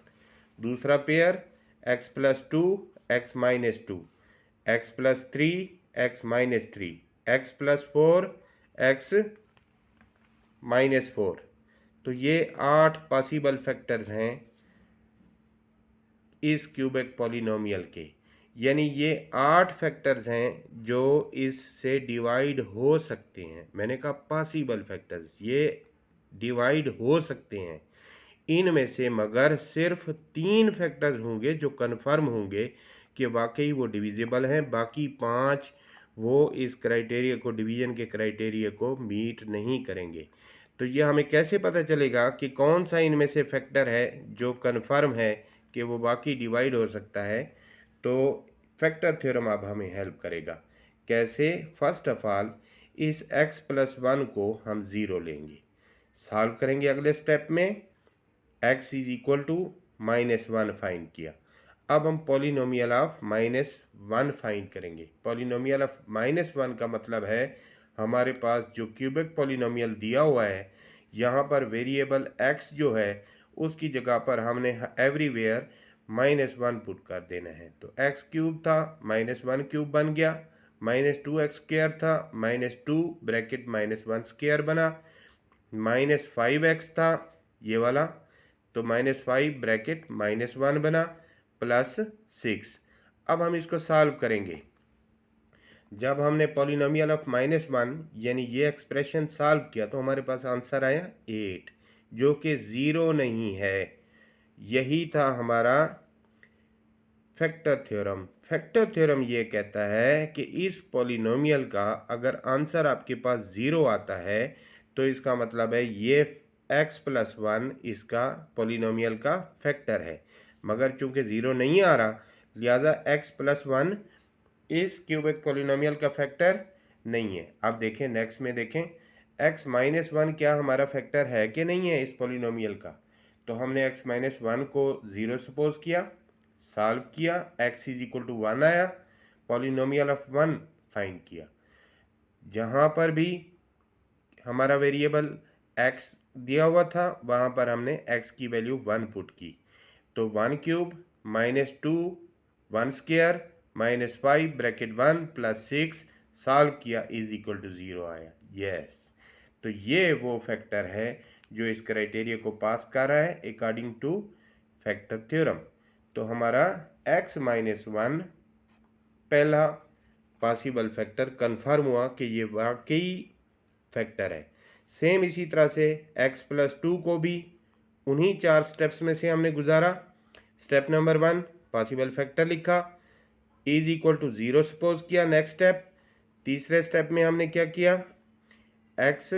दूसरा pair x plus 2 x minus 2, x plus 3 x minus 3, x plus 4 x minus 4। तो ये 8 पॉसिबल फैक्टर्स हैं इस क्यूबिक पॉलिनोमियल के, यानी ये 8 फैक्टर्स हैं जो इससे डिवाइड हो सकते हैं। मैंने कहा पॉसिबल फैक्टर्स, ये डिवाइड हो सकते हैं इनमें से, मगर सिर्फ 3 फैक्टर्स होंगे जो कन्फर्म होंगे कि वाकई वो डिविजिबल हैं। बाकी 5 वो इस क्राइटेरिया को, डिवीजन के क्राइटेरिया को मीट नहीं करेंगे। तो ये हमें कैसे पता चलेगा कि कौन सा इनमें से फैक्टर है जो कन्फर्म है कि वो बाकी डिवाइड हो सकता है? तो फैक्टर थ्योरम अब हमें हेल्प करेगा। कैसे? फर्स्ट ऑफ ऑल इस x प्लस 1 को हम 0 लेंगे, सॉल्व करेंगे अगले स्टेप में। x is equal to minus 1 find किया। अब हम पॉलिनोमियल ऑफ माइनस 1 फाइंड करेंगे। पॉलिनोमियल ऑफ माइनस 1 का मतलब है हमारे पास जो क्यूबिक पॉलिनोमियल दिया हुआ है, यहाँ पर वेरिएबल x जो है उसकी जगह पर हमने एवरीवेयर माइनस 1 पुट कर देना है। तो x क्यूब था माइनस 1 क्यूब बन गया, माइनस 2x स्क्वायर था माइनस 2 ब्रैकेट माइनस 1 स्क्वायर बना, माइनस 5x था ये वाला, तो माइनस 5 ब्रैकेट माइनस 1 बना, प्लस 6। अब हम इसको सॉल्व करेंगे। जब हमने पॉलिनोमियल ऑफ माइनस 1 यानी ये एक्सप्रेशन सॉल्व किया तो हमारे पास आंसर आया 8, जो कि 0 नहीं है। यही था हमारा फैक्टर थ्योरम। फैक्टर थ्योरम ये कहता है कि इस पॉलिनोमियल का अगर आंसर आपके पास 0 आता है तो इसका मतलब है ये x प्लस 1 इसका पॉलिनोमियल का फैक्टर है। मगर चूंकि 0 नहीं आ रहा, लिहाजा x प्लस 1 इस क्यूबिक पॉलिनोमियल का फैक्टर नहीं है। अब देखें नेक्स्ट में, देखें x माइनस 1 क्या हमारा फैक्टर है कि नहीं है इस पॉलिनोमियल का? तो हमने x माइनस 1 को 0 सपोज किया, सॉल्व किया, x इज इक्वल टू 1 आया, पॉलिनोमियल ऑफ 1 फाइंड किया। जहाँ पर भी हमारा वेरिएबल x दिया हुआ था वहाँ पर हमने x की वैल्यू 1 पुट की। तो 1 cube minus 2 1 square minus 5 bracket 1 plus 6, solve किया इज इक्वल टू 0 आया। यस, तो ये वो फैक्टर है जो इस क्राइटेरिया को पास कर रहा है अकॉर्डिंग टू फैक्टर थ्योरम। तो हमारा x माइनस 1 पहला पॉसिबल फैक्टर कन्फर्म हुआ कि ये वाकई फैक्टर है। सेम इसी तरह से x प्लस 2 को भी उन्हीं 4 स्टेप्स में से हमने गुजारा। स्टेप नंबर 1 पॉसिबल फैक्टर लिखा, इज इक्वल टू 0 सपोज किया। नेक्स्ट स्टेप, तीसरे स्टेप में हमने क्या किया, x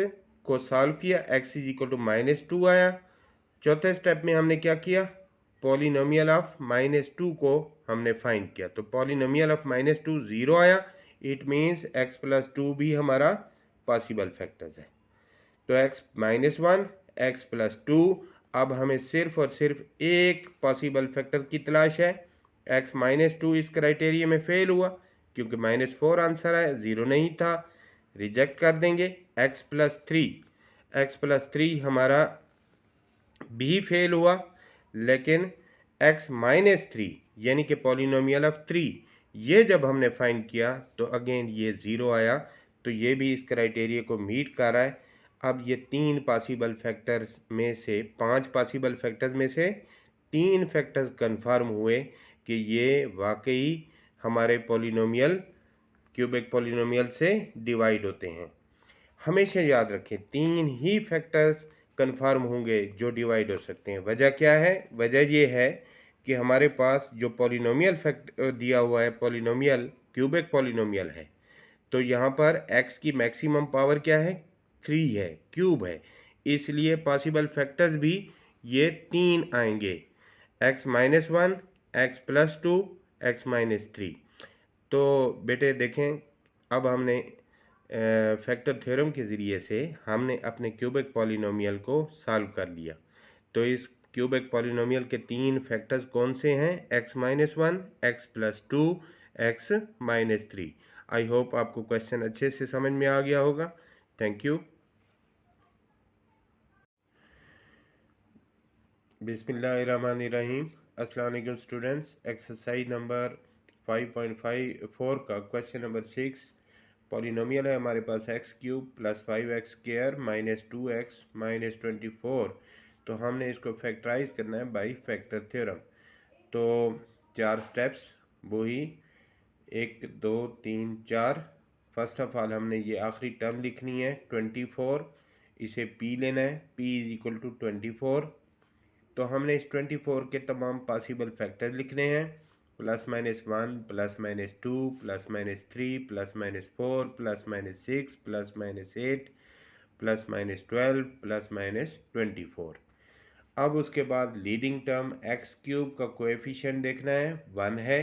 को सॉल्व किया, x is equal to minus 2 आया। चौथे स्टेप में हमने क्या किया, पॉलिनोमियल ऑफ माइनस 2 को हमने फाइंड किया। तो पॉलिनोमियल ऑफ माइनस 2 0 आया, इट मीन्स x प्लस 2 भी हमारा पॉसिबल फैक्टर्स है। तो x माइनस 1 x प्लस 2, अब हमें सिर्फ और सिर्फ एक पॉसिबल फैक्टर की तलाश है। x माइनस 2 इस क्राइटेरिया में फेल हुआ क्योंकि माइनस 4 आंसर आया, 0 नहीं था, रिजेक्ट कर देंगे। x प्लस 3 हमारा भी फेल हुआ, लेकिन x माइनस 3 यानी कि पॉलिनोमियल ऑफ 3, ये जब हमने फाइंड किया तो अगेन ये 0 आया, तो ये भी इस क्राइटेरिया को मीट कर रहा है। अब ये 3 पॉसिबल फैक्टर्स में से, 5 पॉसिबल फैक्टर्स में से 3 फैक्टर्स कंफर्म हुए कि ये वाकई हमारे पॉलिनोमियल, क्यूबिक पॉलिनोमियल से डिवाइड होते हैं। हमेशा याद रखें 3 ही फैक्टर्स कन्फर्म होंगे जो डिवाइड हो सकते हैं। वजह क्या है? वजह ये है कि हमारे पास जो पॉलिनोमियल फैक्टर दिया हुआ है, पॉलिनोमियल क्यूबिक पॉलिनोमियल है, तो यहाँ पर x की मैक्सिमम पावर क्या है? 3 है, क्यूब है, इसलिए पॉसिबल फैक्टर्स भी ये 3 आएंगे, x-1, x+2, x-3। तो बेटे देखें, अब हमने फैक्टर थ्योरम के ज़रिए से हमने अपने क्यूबिक पॉलिनोमियल को सॉल्व कर लिया। तो इस क्यूबिक पॉलिनोमियल के 3 फैक्टर्स कौन से हैं? x-1, x+2, x-3। I hope आपको क्वेश्चन अच्छे से समझ में आ गया होगा। Thank you. बिस्मिल्लाहिर्रहमानिर्रहीम। अस्सलाम वालेकुम स्टूडेंट्स। एक्सरसाइज नंबर 5.4 का क्वेश्चन नंबर 6 पॉलिनोमियल है हमारे पास x³ + 5x² - 2x - 24। तो हमने इसको फैक्टराइज करना है बाई फैक्टर थ्योरम। तो 4 स्टेप्स, वही 1 2 3 4। फर्स्ट ऑफ ऑल हमने ये आखिरी टर्म लिखनी है 24, इसे p लेना है, p = 24। तो हमने इस 24 के तमाम पॉसिबल फैक्टर लिखने हैं, +-1, +-2, +-3, +-4, +-6, +-8, +-12, +-24। अब उसके बाद लीडिंग टर्म x³ का कोएफिशिएंट देखना है, 1 है,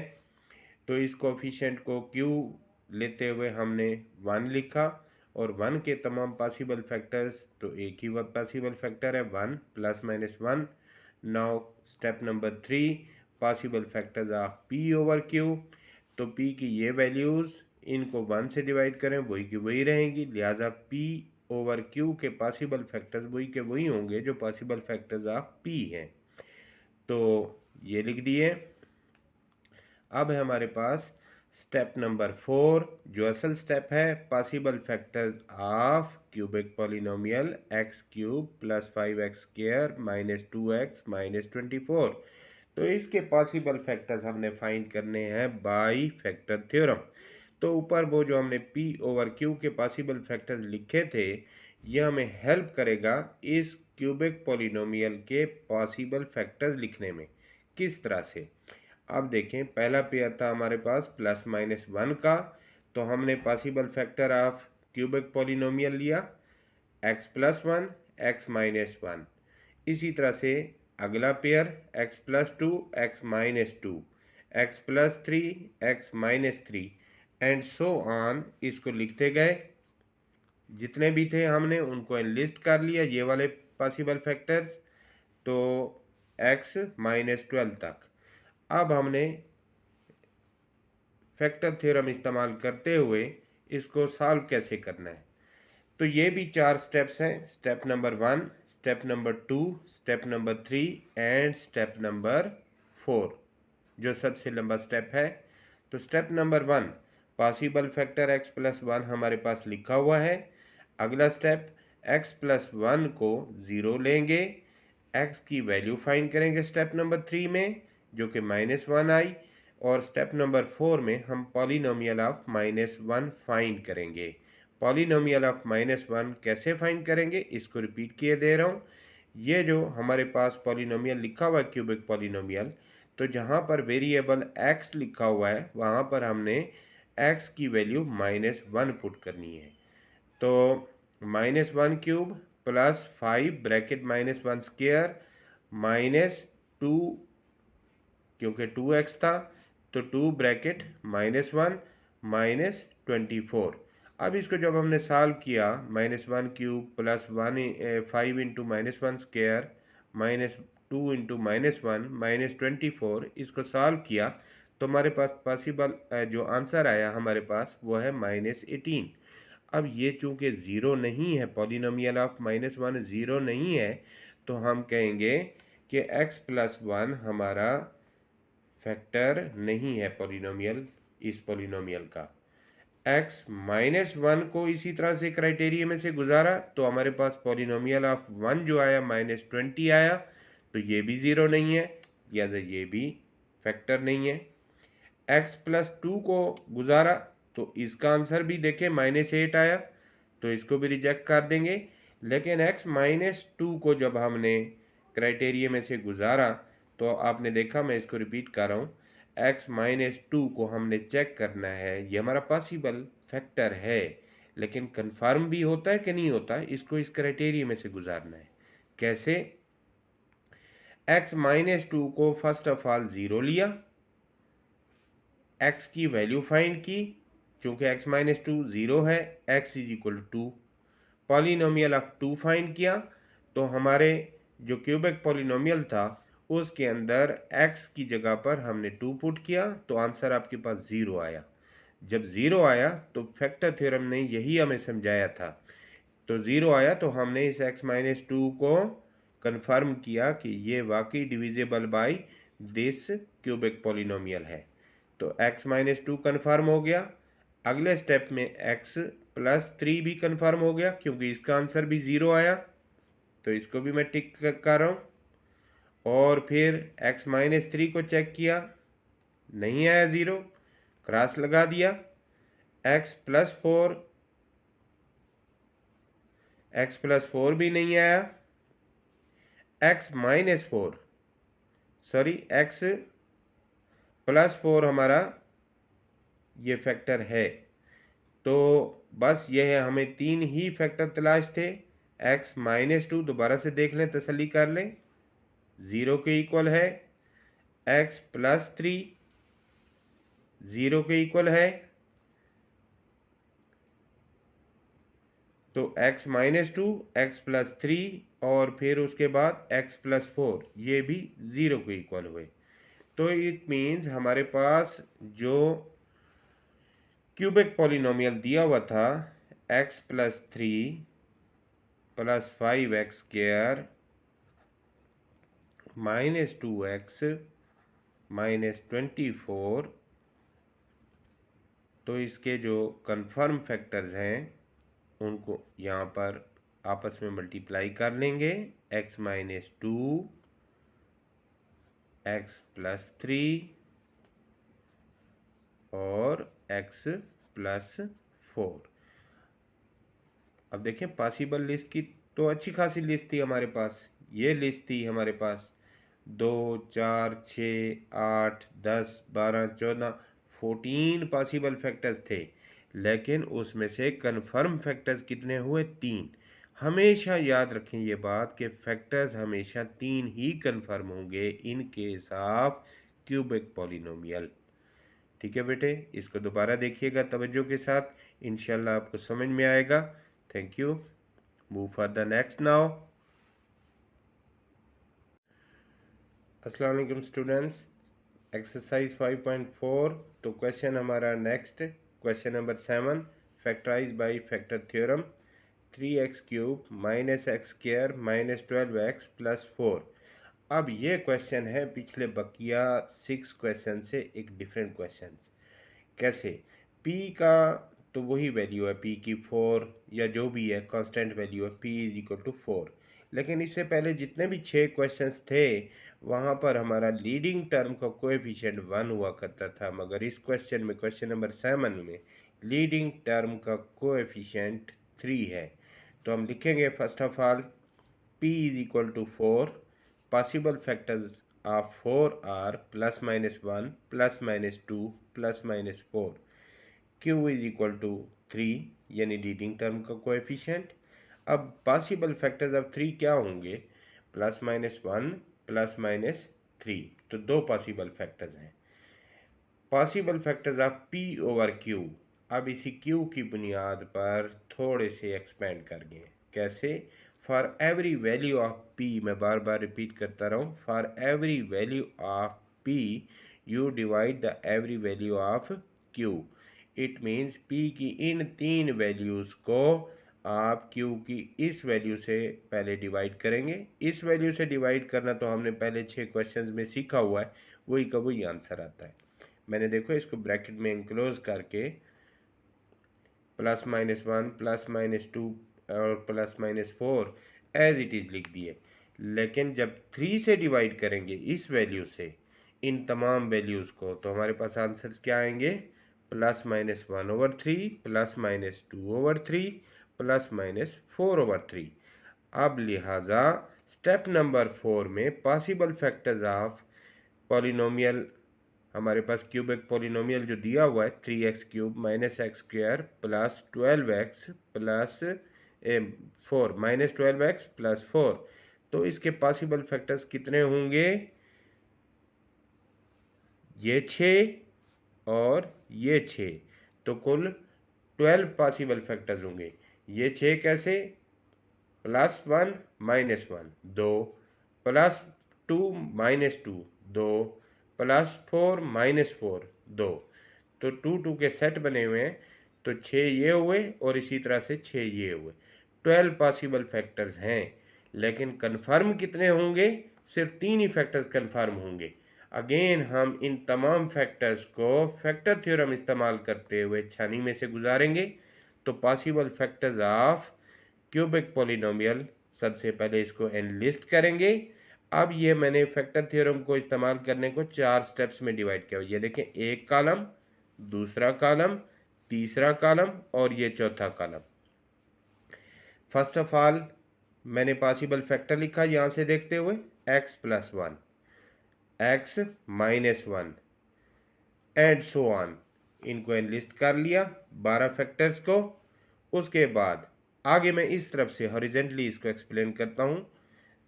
तो इस कोएफिशिएंट को q लेते हुए हमने 1 लिखा, और 1 के तमाम पॉसिबल फैक्टर्स, तो एक ही पॉसिबल फैक्टर है 1 +-1। Now step number 3, possible factors of p/q। तो p की ये वैल्यूज़, इनको 1 से डिवाइड करें, वही की वही रहेंगी, लिहाजा p/q के पॉसिबल फैक्टर्स वही के वही होंगे जो पॉसिबल फैक्टर्स ऑफ p हैं। तो ये लिख दिए। अब है हमारे पास स्टेप नंबर 4, जो असल स्टेप है, possible factors of cubic polynomial x³ + 5x² - 2x - 24। तो इसके पॉसिबल फैक्टर्स हमने फाइंड करने हैं बाय फैक्टर थ्योरम। तो ऊपर वो जो हमने p/q के पॉसिबल फैक्टर्स लिखे थे, ये हमें हेल्प करेगा इस क्यूबिक पॉलिनोमियल के पॉसिबल फैक्टर्स लिखने में। किस तरह से? अब देखें, पहला पेयर था हमारे पास +-1 का, तो हमने possible factor of cubic polynomial लिया x+1, x-1। इसी तरह से अगला pair x+2, x-2, x+3, x-3 and so on. इसको लिखते गए, जितने भी थे हमने उनको एनलिस्ट कर लिया, ये वाले पॉसिबल फैक्टर्स, तो x-12 तक। अब हमने फैक्टर थ्योरम इस्तेमाल करते हुए इसको सॉल्व कैसे करना है, तो ये भी 4 स्टेप्स हैं। Step number 1, step number 2, step number 3 and step number 4, जो सबसे लंबा स्टेप है। तो step number 1, possible factor x+1 हमारे पास लिखा हुआ है। अगला स्टेप, x+1 को 0 लेंगे, x की वैल्यू फाइंड करेंगे स्टेप नंबर 3 में, जो कि -1 आई, और स्टेप नंबर 4 में हम पॉलिनोमियल ऑफ -1 फाइंड करेंगे। पॉलिनोमियल ऑफ -1 कैसे फाइंड करेंगे, इसको रिपीट किए दे रहा हूँ। ये जो हमारे पास पॉलिनोमियल लिखा हुआ है क्यूबिक पॉलिनोमियल, तो जहाँ पर वेरिएबल x लिखा हुआ है, वहाँ पर हमने x की वैल्यू -1 पुट करनी है। तो -1³ + 5 ब्रैकेट -1² -2, क्योंकि 2x था, तो 2 ब्रैकेट -1 -24। अब इसको जब हमने सॉल्व किया, -1³ + 5 × -1² -2 × -1 -24, इसको सॉल्व किया, तो हमारे पास पॉसिबल जो आंसर आया हमारे पास वो है -18। अब ये चूंकि ज़ीरो नहीं है, पॉलिनोमियल ऑफ -1 ज़ीरो नहीं है, तो हम कहेंगे कि x+1 हमारा फैक्टर नहीं है पॉलिनोमियल, इस पॉलिनोमियल का। x-1 को इसी तरह से क्राइटेरिया में से गुजारा, तो हमारे पास पॉलिनोमियल ऑफ 1 जो आया -20 आया, तो ये भी ज़ीरो नहीं है, लिहाजा ये भी फैक्टर नहीं है। x+2 को गुजारा, तो इसका आंसर भी देखें -8 आया, तो इसको भी रिजेक्ट कर देंगे। लेकिन x-2 को जब हमने क्राइटेरिया में से गुजारा तो आपने देखा, मैं इसको रिपीट कर रहा हूँ, x-2 को हमने चेक करना है, ये हमारा पॉसिबल फैक्टर है, लेकिन कंफर्म भी होता है कि नहीं होता, इसको इस क्राइटेरिया में से गुजारना है। कैसे? x-2 को फर्स्ट ऑफ ऑल 0 लिया, x की वैल्यू फाइंड की, क्योंकि x-2 0 है, x is equal to 2, polynomial of 2 find किया, तो हमारे जो क्यूबिक पॉलिनोमियल था उसके अंदर x की जगह पर हमने 2 पुट किया, तो आंसर आपके पास 0 आया। जब 0 आया तो फैक्टर थ्योरम ने यही हमें समझाया था, तो 0 आया तो हमने इस x-2 को कंफर्म किया कि ये वाकई divisible by this cubic polynomial है। तो x-2 कंफर्म हो गया। अगले स्टेप में x+3 भी कंफर्म हो गया, क्योंकि इसका आंसर भी 0 आया, तो इसको भी मैं टिक कर रहा हूँ। और फिर x-3 को चेक किया, नहीं आया 0, क्रॉस लगा दिया। x+4 भी नहीं आया। x-4 सॉरी x+4 हमारा ये फैक्टर है। तो बस ये है, हमें 3 ही फैक्टर तलाश थे। x-2 दोबारा से देख लें, तसल्ली कर लें, 0 के इक्वल है। x+3 0 के इक्वल है, तो x-2 x+3 और फिर उसके बाद x+4 ये भी 0 के इक्वल हुए। तो इट मीन्स हमारे पास जो क्यूबिक पॉलिनोमियल दिया हुआ था x+3 + 5x² - 2x - 24, तो इसके जो कंफर्म फैक्टर्स हैं उनको यहाँ पर आपस में मल्टीप्लाई कर लेंगे। x-2 x+3 और x+4। अब देखें, पॉसिबल लिस्ट की तो अच्छी खासी लिस्ट थी हमारे पास। ये लिस्ट थी हमारे पास 2, 4, 6, 8, 10, 12, 14, 14 पॉसिबल फैक्टर्स थे, लेकिन उसमें से कन्फर्म फैक्टर्स कितने हुए? 3। हमेशा याद रखें ये बात कि फैक्टर्स हमेशा 3 ही कन्फर्म होंगे in case of cubic polynomial. ठीक है बेटे, इसको दोबारा देखिएगा तवज्जो के साथ, इंशाल्लाह आपको समझ में आएगा। Thank you. Move for the next now. अस्सलाम वालेकुम स्टूडेंट्स, एक्सरसाइज 5.4। तो क्वेश्चन हमारा next, question number 7, factorise by factor theorem. 3x³ - x² - 12x + 4। अब ये क्वेश्चन है पिछले बकिया 6 क्वेश्चन से एक डिफरेंट क्वेश्चन। कैसे? p का तो वही वैल्यू है, p की 4 या जो भी है कांस्टेंट वैल्यू है, p = 4। लेकिन इससे पहले जितने भी 6 क्वेश्चंस थे वहाँ पर हमारा लीडिंग टर्म का कोएफिशिएंट 1 हुआ करता था, मगर इस क्वेश्चन में, क्वेश्चन नंबर 7 में, लीडिंग टर्म का कोएफिशिएंट 3 है। तो हम लिखेंगे first of all p = 4, possible factors of 4 are +-1 +-2 +-4, q = 3 यानी लीडिंग टर्म का कोएफिशिएंट। अब पॉसिबल फैक्टर्स ऑफ 3 क्या होंगे? +-1 +-3, तो 2 पॉसिबल फैक्टर्स हैं। Possible factors of p/q। अब इसी q की बुनियाद पर थोड़े से एक्सपेंड करेंगे। कैसे? For every value of p, मैं बार बार रिपीट करता रहा हूँ, for every value of p you divide the every value of q। It means p की इन 3 वैल्यूज़ को आप q की इस वैल्यू से पहले डिवाइड करेंगे। इस वैल्यू से डिवाइड करना तो हमने पहले 6 क्वेश्चंस में सीखा हुआ है, वही का वही आंसर आता है। मैंने देखो इसको ब्रैकेट में इनक्लोज करके +-1 +-2 और +-4 एज इट इज़ लिख दिए। लेकिन जब 3 से डिवाइड करेंगे इस वैल्यू से इन तमाम वैल्यूज़ को, तो हमारे पास आंसर्स क्या आएंगे? +-1/3 +-2/3 प्लस माइनस 4/3। अब लिहाजा स्टेप नंबर 4 में पॉसिबल फैक्टर्स ऑफ पॉलिनोमियल, हमारे पास क्यूबिक पॉलिनोमियल जो दिया हुआ है 3x³ minus x square plus 12x plus 4 minus 12x plus 4, तो इसके पॉसिबल फैक्टर्स कितने होंगे? ये 6 और ये 6, तो कुल 12 पॉसिबल फैक्टर्स होंगे। ये 6 कैसे? +1 -1 2, +2 -2 2, +4 -4 2, तो 2 2 के सेट बने हुए हैं, तो 6 ये हुए और इसी तरह से 6 ये हुए। 12 पॉसिबल फैक्टर्स हैं, लेकिन कन्फर्म कितने होंगे? सिर्फ 3 ही फैक्टर्स कन्फर्म होंगे। अगेन हम इन तमाम फैक्टर्स को फैक्टर थ्योरम इस्तेमाल करते हुए छानी में से गुजारेंगे। तो possible factors of cubic polynomial, सबसे पहले इसको एनलिस्ट करेंगे। अब ये मैंने फैक्टर थ्योरम को इस्तेमाल करने को 4 स्टेप्स में डिवाइड किया। ये देखें, एक कॉलम, दूसरा कॉलम, तीसरा कॉलम और ये चौथा कॉलम। फर्स्ट ऑफ ऑल मैंने पॉसिबल फैक्टर लिखा यहाँ से देखते हुए x + 1, x - 1 and so on. इनको एनलिस्ट कर लिया 12 फैक्टर्स को। उसके बाद आगे मैं इस तरफ से हॉरिजेंटली इसको एक्सप्लेन करता हूँ।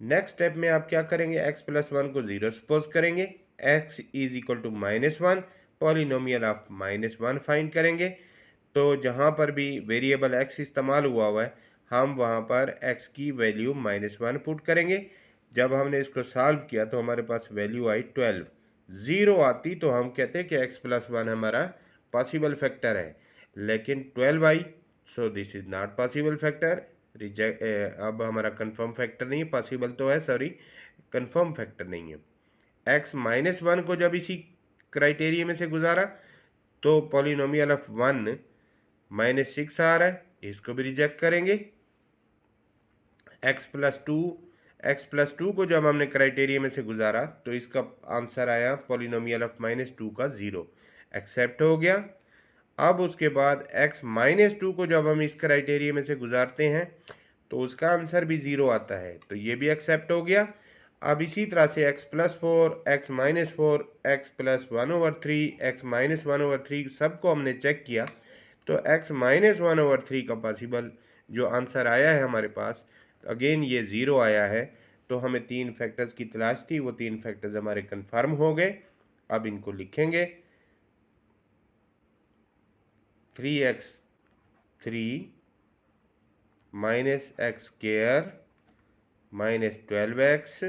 नेक्स्ट स्टेप में आप क्या करेंगे? x + 1 को 0 सपोज करेंगे, x = -1, पॉलिनोमियल ऑफ -1 फाइंड करेंगे। तो जहाँ पर भी वेरिएबल x इस्तेमाल हुआ है, हम वहाँ पर x की वैल्यू -1 पुट करेंगे। जब हमने इसको सॉल्व किया तो हमारे पास वैल्यू आई 12। 0 आती तो हम कहते हैं कि x + 1 हमारा पॉसिबल फैक्टर है, लेकिन 12 आई, so this is not possible factor. Reject, अब हमारा कंफर्म फैक्टर नहीं है, पॉसिबल तो है, सॉरी कंफर्म फैक्टर नहीं है। x - 1 को जब इसी क्राइटेरिया में से गुजारा तो पॉलिनोमियल ऑफ 1 -6 आ रहा है, इसको भी रिजेक्ट करेंगे। x + 2 को जब हमने क्राइटेरिया में से गुजारा तो इसका आंसर आया पॉलिनोमियल ऑफ -2 का 0, एक्सेप्ट हो गया। अब उसके बाद x - 2 को जब हम इस क्राइटेरिया में से गुजारते हैं तो उसका आंसर भी 0 आता है, तो ये भी एक्सेप्ट हो गया। अब इसी तरह से x + 4, x - 4, x + 1/3, x - 1/3 सबको हमने चेक किया, तो x - 1/3 का पॉसिबल जो आंसर आया है हमारे पास, अगेन ये 0 आया है। तो हमें 3 फैक्टर्स की तलाश थी, वो 3 फैक्टर्स हमारे कंफर्म हो गए। अब इनको लिखेंगे, 3x3 - x² - 12x,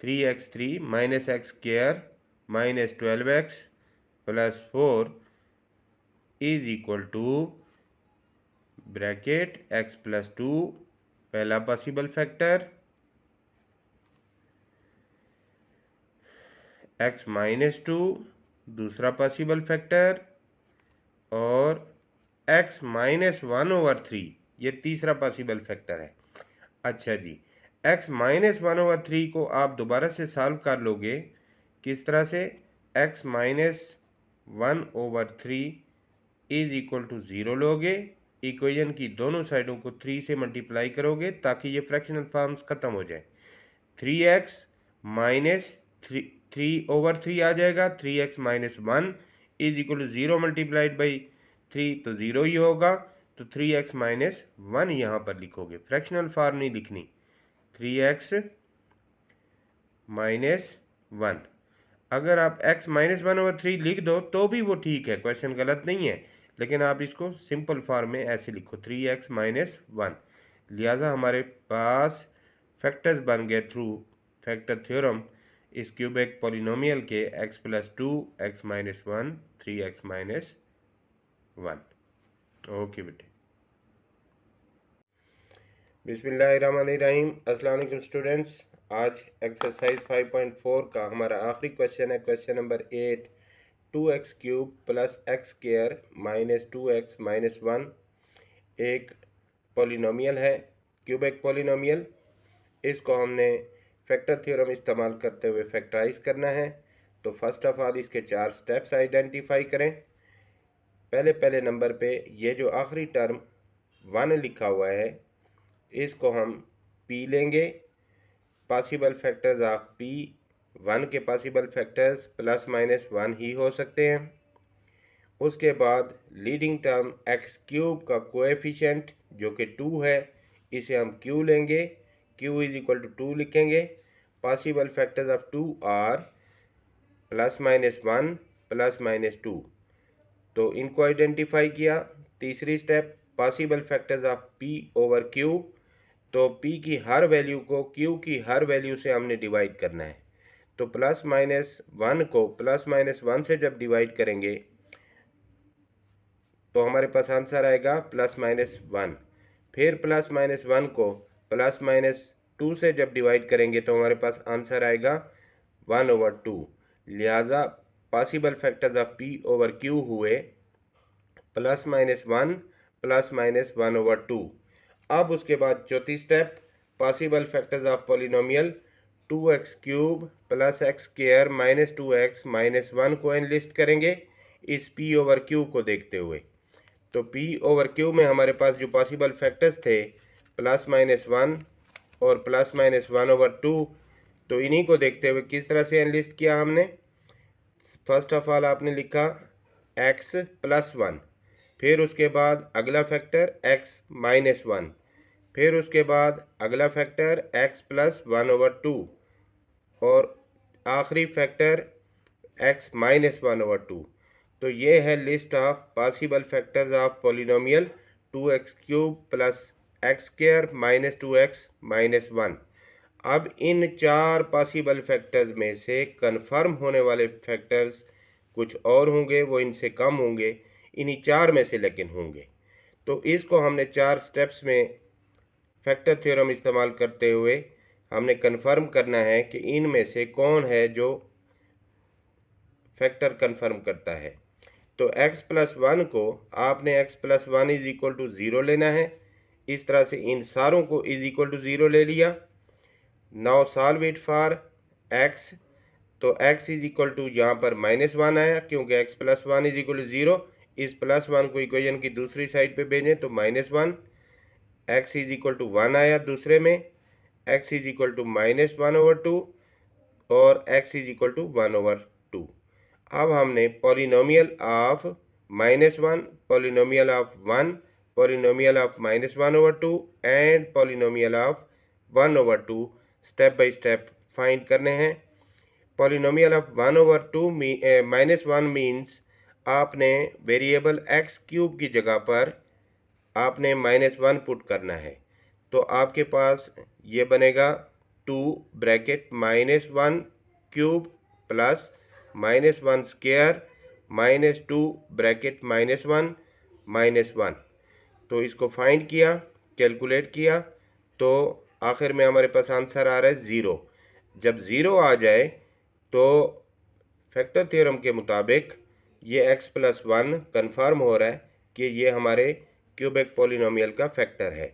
3x3 - x² - 12x + 4 is equal to bracket x + 2 पहला पॉसिबल फैक्टर, x - 2 दूसरा पॉसिबल फैक्टर और x - 1/3 ये तीसरा पॉसिबल फैक्टर है। अच्छा जी, x - 1/3 को आप दोबारा से सॉल्व कर लोगे। किस तरह से? x - 1/3 इज इक्वल टू 0 लोगे, इक्वेशन की दोनों साइडों को 3 से मल्टीप्लाई करोगे ताकि ये फ्रैक्शनल फॉर्म्स खत्म हो जाए। 3x - 3/3 आ जाएगा, 3x - 1 is equal to 0 multiplied by 3, तो 0 ही होगा। तो 3x - 1 यहाँ पर लिखोगे, फ्रैक्शनल फॉर्म नहीं लिखनी। 3x - 1, अगर आप x - 1/3 लिख दो तो भी वो ठीक है, क्वेश्चन गलत नहीं है, लेकिन आप इसको सिंपल फॉर्म में ऐसे लिखो 3x - 1। लिहाजा हमारे पास फैक्टर्स बन गए थ्रू फैक्टर थ्योरम इस क्यूबिक पॉलिनोमियल के x + 2, x - 1, 3x - 1। ओके बेटे, बिस्मिल्लाहिर्रहमानिर्रहीम। अस्सलाम वालेकुम स्टूडेंट्स। आज एक्सरसाइज 5.4 का हमारा आखिरी क्वेश्चन है, question number 8। 2x³ + x² - 2x - 1 एक पॉलिनोमियल है, क्यूबिक पॉलिनोमियल। इसको हमने फैक्टर थ्योरम इस्तेमाल करते हुए फैक्टराइज करना है। तो फर्स्ट ऑफ ऑल इसके 4 स्टेप्स आइडेंटिफाई करें। पहले पहले नंबर पे ये जो आखिरी टर्म 1 लिखा हुआ है इसको हम p लेंगे। पॉसिबल फैक्टर्स ऑफ p, 1 के पॉसिबल फैक्टर्स प्लस माइनस 1 ही हो सकते हैं। उसके बाद लीडिंग टर्म एक्स क्यूब का कोएफिशिएंट जो कि 2 है, इसे हम q लेंगे, q इज इक्वल टू 2 लिखेंगे। Possible factors of 2 are plus minus 1 plus minus 2, तो इनको आइडेंटिफाई किया। तीसरी step possible factors of p over q, तो p की हर वैल्यू को q की हर वैल्यू से हमने डिवाइड करना है। तो प्लस माइनस 1 को प्लस माइनस 1 से जब डिवाइड करेंगे तो हमारे पास आंसर आएगा प्लस माइनस 1। फिर प्लस माइनस 1 को प्लस माइनस 2 से जब डिवाइड करेंगे तो हमारे पास आंसर आएगा 1 ओवर 2। लिहाजा possible factors of p over q हुए plus minus 1 plus minus 1 over 2। अब उसके बाद चौथी step possible factors of polynomial 2x cube plus x square minus 2x minus 1 को एनलिस्ट करेंगे इस p ओवर q को देखते हुए। तो p ओवर q में हमारे पास जो पॉसिबल फैक्टर्स थे प्लस माइनस 1 और प्लस माइनस 1 ओवर 2, तो इन्हीं को देखते हुए किस तरह से एनलिस्ट किया हमने। फर्स्ट ऑफ ऑल आपने लिखा x प्लस 1, फिर उसके बाद अगला फैक्टर x माइनस 1, फिर उसके बाद अगला फैक्टर x प्लस 1 ओवर 2 और आखिरी फैक्टर x माइनस 1 ओवर 2। तो ये है list of possible factors of polynomial 2x cube plus x square minus 2x minus 1। अब इन चार पॉसिबल फैक्टर्स में से कन्फर्म होने वाले फैक्टर्स कुछ और होंगे, वो इनसे कम होंगे, इन्हीं चार में से लेकिन होंगे। तो इसको हमने चार स्टेप्स में फैक्टर थ्योरम इस्तेमाल करते हुए हमने कन्फर्म करना है कि इनमें से कौन है जो फैक्टर कन्फर्म करता है। तो x प्लस 1 को आपने x plus 1 is equal to 0 लेना है। इस तरह से इन सारों को इज इक्वल टू 0 ले लिया। Now solve it for x, तो x इज इक्वल टू यहाँ पर माइनस 1 आया क्योंकि x plus 1 is equal to 0। इस प्लस 1 को इक्वेशन की दूसरी साइड पे भेजें तो minus 1, x is equal to 1 आया दूसरे में, x is equal to minus 1 over 2 और x is equal to 1 over 2। अब हमने polynomial of minus 1, polynomial of 1, polynomial of minus 1 over 2 and polynomial of 1 over 2 step by step find करने हैं। Polynomial of 1 over 2 minus 1 means आपने variable x cube की जगह पर आपने माइनस 1 पुट करना है। तो आपके पास ये बनेगा 2 bracket minus 1 cube plus minus 1 square minus 2 bracket minus 1 minus 1। तो इसको फाइंड किया, कैलकुलेट किया, तो आखिर में हमारे पास आंसर आ रहा है 0। जब 0 आ जाए तो फैक्टर थ्योरम के मुताबिक ये x प्लस 1 कन्फर्म हो रहा है कि ये हमारे क्यूबिक पॉलिनोमियल का फैक्टर है।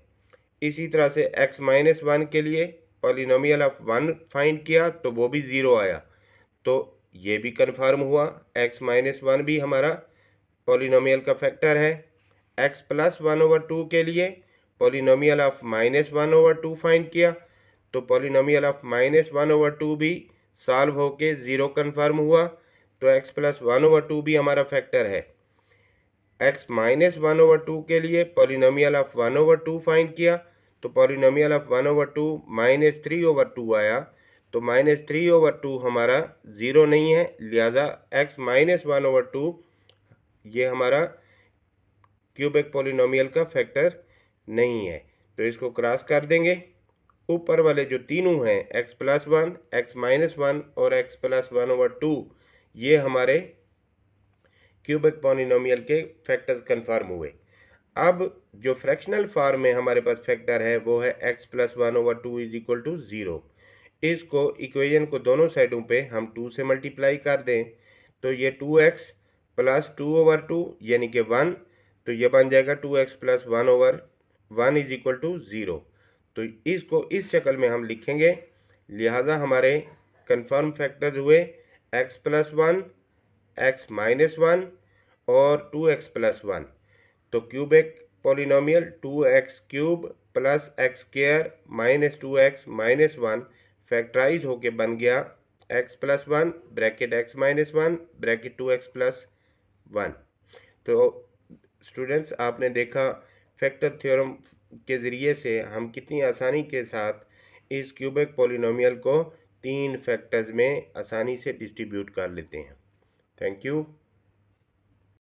इसी तरह से x माइनस 1 के लिए पॉलिनोमियल ऑफ 1 फाइंड किया तो वो भी 0 आया, तो ये भी कन्फर्म हुआ x माइनस 1 भी हमारा पॉलिनोमियल का फैक्टर है। x प्लस 1 ओवर 2 के लिए polynomial of minus 1 over 2 find किया तो पॉलिनोमियल ऑफ माइनस 1 ओवर 2 भी सॉल्व होके 0 कन्फर्म हुआ, तो x प्लस 1 ओवर 2 भी हमारा फैक्टर है। x माइनस 1 ओवर 2 के लिए पॉलिनोमियल ऑफ 1 ओवर 2 फाइंड किया तो polynomial of 1 over 2 minus 3 over 2 आया, तो माइनस 3 ओवर 2 हमारा 0 नहीं है, लिहाजा x माइनस 1 ओवर 2 ये हमारा क्यूबिक पॉलिनोमियल का फैक्टर नहीं है। तो इसको क्रॉस कर देंगे। ऊपर वाले जो तीनों हैं x प्लस 1, x माइनस 1 और x प्लस 1 ओवर 2 ये हमारे क्यूबिक पॉलिनोमियल के फैक्टर्स कन्फर्म हुए। अब जो फ्रैक्शनल फॉर्म में हमारे पास फैक्टर है वो है x plus 1 over 2 is equal to 0। इसको इक्वेशन को दोनों साइडों पे हम 2 से मल्टीप्लाई कर दें तो ये 2x प्लस 2 ओवर 2 यानी कि 1, तो ये बन जाएगा 2x plus 1 over 1 is equal to 0। तो इसको इस शक्ल में हम लिखेंगे। लिहाजा हमारे कन्फर्म फैक्टर्स हुए x प्लस 1, x माइनस 1 और 2x प्लस 1। तो cubic polynomial 2x cube plus x square minus 2x minus 1 factorise होके बन गया x plus 1 bracket x minus 1 bracket 2x plus 1। तो स्टूडेंट्स, आपने देखा फैक्टर थ्योरम के ज़रिए से हम कितनी आसानी के साथ इस क्यूबिक पॉलिनोमियल को 3 फैक्टर्स में आसानी से डिस्ट्रीब्यूट कर लेते हैं। Thank you.